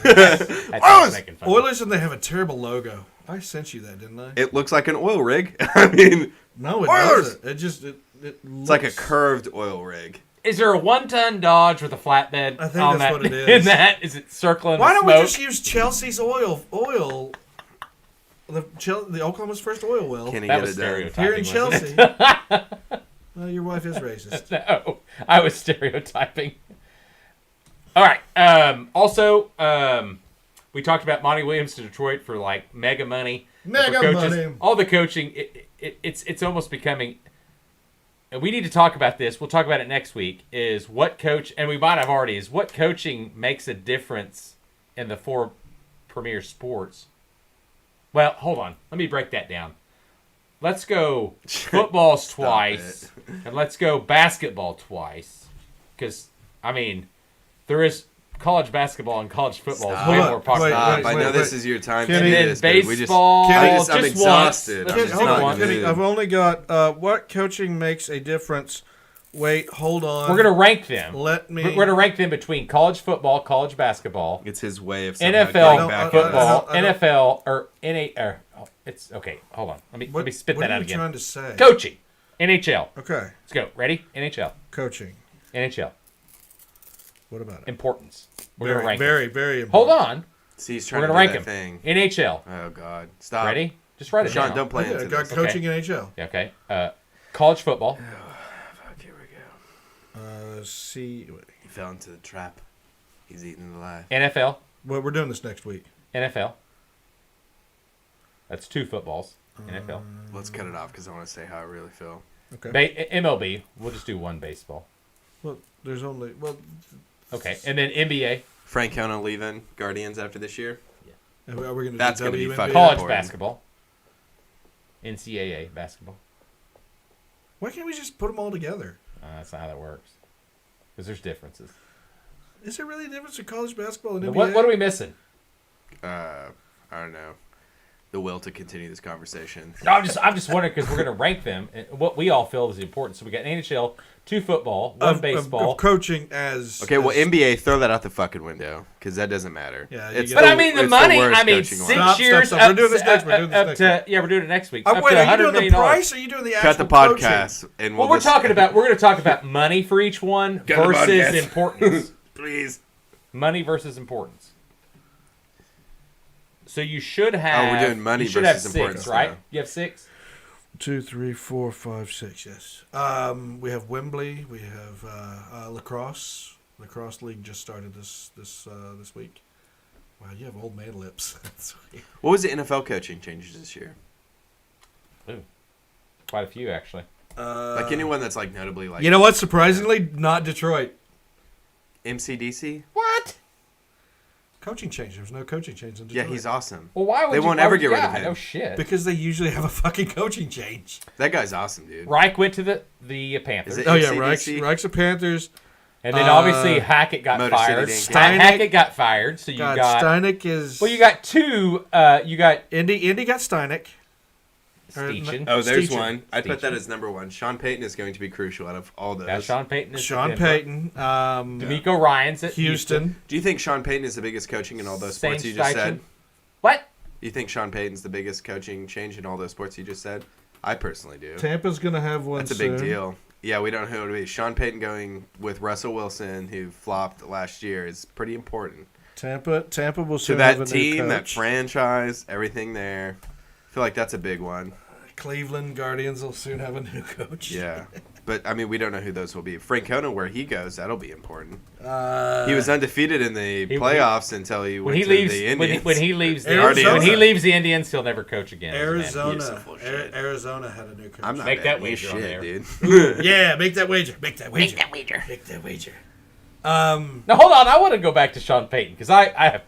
that's Oilers! making fun. Oilers, and they have a terrible logo. I sent you that, didn't I? It looks like an oil rig. I mean, No, it Oilers! doesn't. It just It's like a curved oil rig. Is there a 1-ton Dodge with a flatbed? I think on that's that, what it is. In that, is it circling? Why the don't we smoke? just use Chelsea's oil? The Oklahoma's first oil well Can he That get was it done? stereotyping. here in wasn't it? Chelsea. Well, your wife is racist. No, I was stereotyping. All right. Also, we talked about Monty Williams to Detroit for like mega money. Mega For coaches. money. All the coaching, it's almost becoming. And we need to talk about this. We'll talk about it next week. Is what coach, and we might have already. Is what coaching makes a difference in the 4 premier sports? Well, hold on. Let me break that down. Let's go footballs twice, and let's go basketball twice. Because, I mean, there is college basketball and college football is Stop. way Hold on. more popular. Stop. I know wait. this is your time Kenny- to And do then this, but we just- baseball. Kenny- just I'm once. exhausted. Let's I'm just just do not one. good. Kenny, I've only got what coaching makes a difference. Wait, hold on. We're going to rank them. Let me. We're going to rank them between college football, college basketball, It's his way of somehow NFL getting back football, I don't- NFL, or NA. It's okay. Hold on. Let me spit what that are out you again. trying to say? Coaching, NHL. Okay, Let's go. Ready? NHL. coaching. NHL. What about it? Importance. We're going to rank them. very, very Hold important. on. See, he's We're trying going to to do rank that them. thing. NHL. Oh, God. Stop. Ready? Just write it Sean, down. don't play Okay, I into got this. coaching in NHL. Yeah, okay. College football. Fuck, here we go. See, He fell into the trap. He's eating the life. NFL. well, we're doing this next week. NFL. That's 2 footballs. NFL. Let's cut it off because I want to say how I really feel. Okay. MLB. We'll just do 1 baseball. Well, there's only Okay. And then NBA. Frank Kona leaving Guardians after this year. Are we going to That's do gonna be WNBA? fucking- College important. basketball. NCAA basketball. Why can't we just put them all together? That's not how that works. Because there's differences. Is there really a difference in college basketball and NBA? What are we missing? I don't know. The will to continue this conversation. No, I'm just wondering because we're going to rank them and what we all feel is important. So we got NHL, 2 football, 1 baseball. Of coaching as Okay, well, as, NBA, throw that out the fucking window because that doesn't matter. Yeah, you It's get- But I mean the it's money. worst I mean coaching 6 line. Stop, years. stop. We're doing this up next- we're doing this up next to yeah, we're doing it next week. Oh, Up wait, to are you $100 doing the million. price or are you doing the Cut actual the podcast coaching? and Well, we're talking about money for each one Cut the versus podcast. importance. Please. Money versus importance. So you should have. we're doing money you should versus have 6, importance right? now. You have 6. 2, 3, 4, 5, 6. Yes. We have Wembley. We have lacrosse. Lacrosse league just started this week. Wow, you have old man lips. Sweet. What was the NFL coaching changes this year? Quite a few actually. Like anyone that's like notably like You know what? Surprisingly, not Detroit. MCDC? What? Coaching change. There was no coaching change in Yeah, Detroit. he's awesome. Well, why would They you, won't why ever would you- get rid of yeah, him. No shit. Because they usually have a fucking coaching change. That guy's awesome, dude. Reich went to the Panthers, Is it Oh yeah, MCDC? Reich's the Panthers. and then obviously Hackett got Motor City fired. didn't care. Hackett got fired, so you God, got. Steinek is. Well, you got 2. You got Indy got Steinek. Steechen. Oh, there's Steechen. one. I put that Steechen. as number 1. Sean Payton is going to be crucial out of all those. Yeah, Sean Payton. Is Sean Denver. Payton. D'Amico Ryan's at Houston. Do you think Sean Payton is the biggest coaching in all those Same sports you just Steichen. said? What? You think Sean Payton's the biggest coaching change in all those sports you just said? I personally do. Tampa's gonna have one. That's a big soon. deal. Yeah, we don't know who it would be. Sean Payton going with Russell Wilson, who flopped last year, is pretty important. Tampa will To soon have that a new team, that coach. franchise, everything there. I feel like that's a big one. Cleveland Guardians will soon have a new coach. Yeah. But, I mean, we don't know who those will be. Francona, where he goes, that'll be important. He Uh, was undefeated in the playoffs until he When went he to leaves, the Indians. when he leaves the Arizona. when he leaves the Indians, he'll never coach again. as a man. He's Arizona. full of shit. Arizona had a new coach. I'm not Make that betting you wager on there. dude. Yeah, make that wager. Make that wager. Make that wager. Make that wager. Now hold on, I want to go back to Sean Payton because I have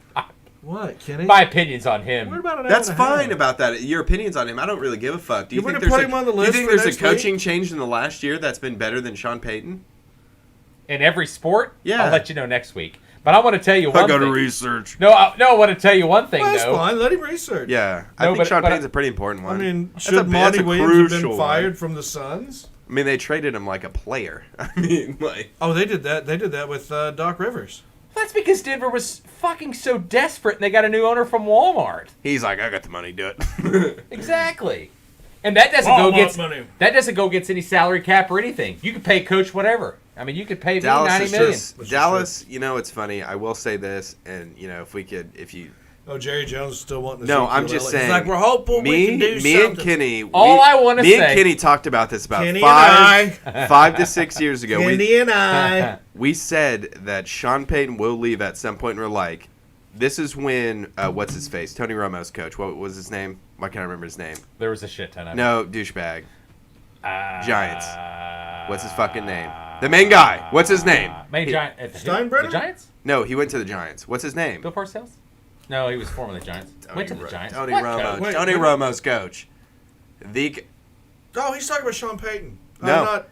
What, Kenny? my opinions on him. What about an That's hour and a half? fine about that. Your opinions on him, I don't really give a fuck. Do you You think wouldn't there's put him on the do you list think for there's a next coaching change in the last year that's been better than Sean Payton? In every sport, Yeah. I'll let you know next week. But I want to tell you one thing. research. No, I want to tell you one thing Well, that's though. fine. Let him research. Yeah, I No, think but- Sean but- Payton's a pretty important I one. mean, That's should a- that's Monty a Williams have crucial been one. fired from the Suns? I mean, they traded him like a player. I mean, like Oh, they did that. They did that with Doc Rivers. That's because Denver was fucking so desperate and they got a new owner from Walmart. he's like, I got the money, do it. Exactly. And that doesn't All go want against money. that doesn't go against any salary cap or anything. You could pay coach whatever. I mean, you could pay me Dallas $90 is million. just Dallas. You know, it's funny. I will say this, and you know, if you. Oh, Jerry Jones is still wanting to No, see I'm Elliott. just He's saying. like, we're hopeful we can do me something. and Kenny. All I wanna Me say- and Kenny talked about this about Kenny five and 5 to 6 years ago. Kenny and I. We said that Sean Payton will leave at some point, and we're like, this is when what's his face? Tony Romo's coach. What was his name? Why can't I remember his name? There was a shit ton of No, douchebag. Giants. What's his fucking name? The main guy. What's his name? Main He- Giant. Steinbrenner? The Giants? No, he went to the Giants. What's his name? Bill Parcells? No, he was formerly the Giants. Went to the Giants. Tony What Romo. coach? Wait, Tony wait. Romo's coach. The Oh, he's talking about Sean Payton. No. Not,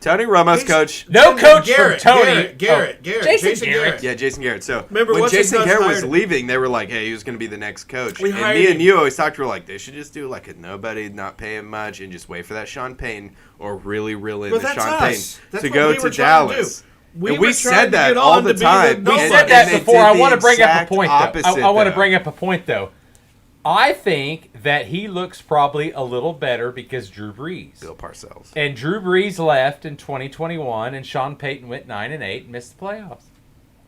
Tony Romo's He's- coach. No coach Garrett, for Tony. Garrett. Jason Garrett. Yeah, Jason Garrett. So Remember, when what's his Jason nuts Garrett hired was him? leaving, they were like, "Hey, who's going to be the next coach?" We And hired me and him. you always talked. We're like, they should just do like a nobody, not pay him much, and just wait for that Sean Payton or really reel in Well, the that's Sean us. Payton That's to what go we to were trying to Dallas. do. And were we trying said to that get all on the to be time. the We nobody. said that And they before. did I the want to bring up a exact point, though. opposite, I want to though. bring up a point, though. I think that he looks probably a little better because Drew Brees. Bill Parcells. And Drew Brees left in 2021, and Sean Payton went 9-8 and missed the playoffs.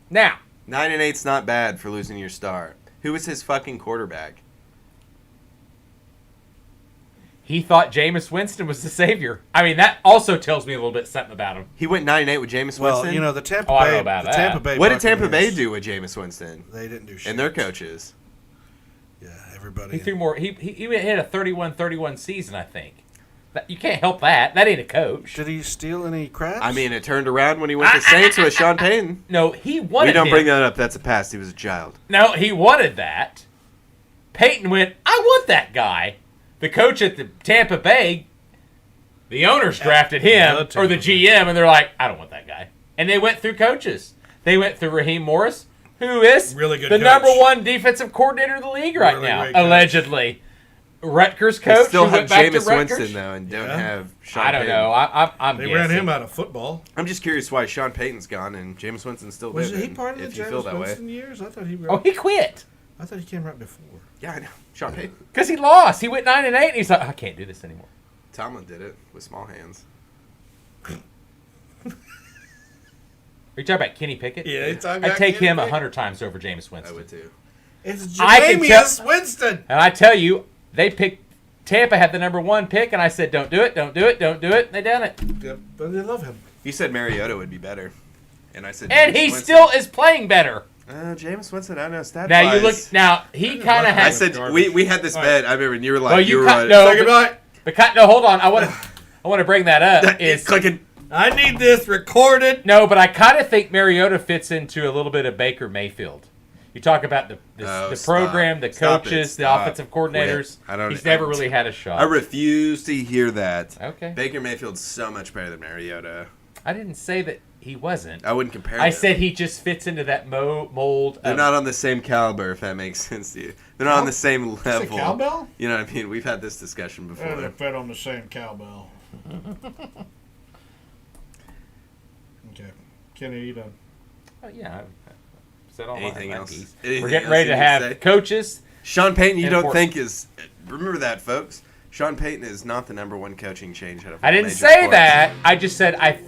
Now, 9-8's not bad for losing your star. Who was his fucking quarterback? he thought Jameis Winston was the savior. I mean, that also tells me a little bit something about him. He went 9-8 with Jameis Well, Winston. you know, the Tampa Oh, I don't Bay. know about the that. Tampa Bay What did Tampa Bay Buccaneers, do with Jameis Winston They didn't do shit. and their coaches? Yeah, everybody. He threw more. He hit a 31-31 season, I think. You can't help that. That ain't a coach. Did he steal any crabs? I mean, it turned around when he went to Saints with Sean Payton. No, he wanted We don't him. bring that up. That's a past. He was a child. No, he wanted that. Peyton went, I want that guy. The coach at the Tampa Bay, the owners drafted him, the or the Tampa Bay. GM, and they're like, I don't want that guy. And they went through coaches. They went through Raheem Morris, who is Really good the coach. number one defensive coordinator of the league right Really now, great coach. allegedly. Rutgers They coach still who have went back to Jameis Rutgers. Winston, though, and don't Yeah. have Sean I don't Payton. know. I'm They guessing. ran him out of football. I'm just curious why Sean Payton's gone and Jameis Winston's still Was living. he part of the if you feel Jameis that way. Winston years? I thought he. Oh, he quit. I thought he came right before. Yeah, I know. Sean Payton. Because he lost. He went 9-8, and he's like, I can't do this anymore. Tomlin did it with small hands. Are you talking about Kenny Pickett? Yeah, he's talking I'd about take Kenny him Pickett. 100 times over Jameis I Winston. would too. It's I can Jameis Winston. And I tell you, they picked Tampa had the number one pick, and I said, don't do it, don't do it, don't do it. And they done it. Yep, but they love him. You said Mariota would be better, and I said. And Jameis he Winston. still is playing better. Jameis Winston. I don't know stat. Now you look. wise. Now he kind of I has. said we had this bet. I remember, and you were like, Well, you were no, Say goodbye. no, hold on. I want to bring that up. it's Is clicking. I need this recorded. no, but I kind of think Mariota fits into a little bit of Baker Mayfield. You talk about the Oh, program, the stop coaches, it, the stop. offensive coordinators. Quit. I don't- He's never I- really had a shot. I refuse to hear that. Okay. Baker Mayfield's so much better than Mariota. I didn't say that he wasn't. I wouldn't compare. I them. said he just fits into that mold. They're of, not on the same caliber, if that makes sense to you. They're not on the same Is it level. cowbell? You know what I mean? We've had this discussion Yeah, they before. fed on the same cowbell. Okay. Kenny, you done? Oh, yeah. I said all Anything my else? piece. Anything We're getting else ready you to need to have say? coaches. Sean Payton, you don't Important. think is. Remember that, folks. Sean Payton is not the number one coaching change out of I all didn't major say sports. that. I just said I think.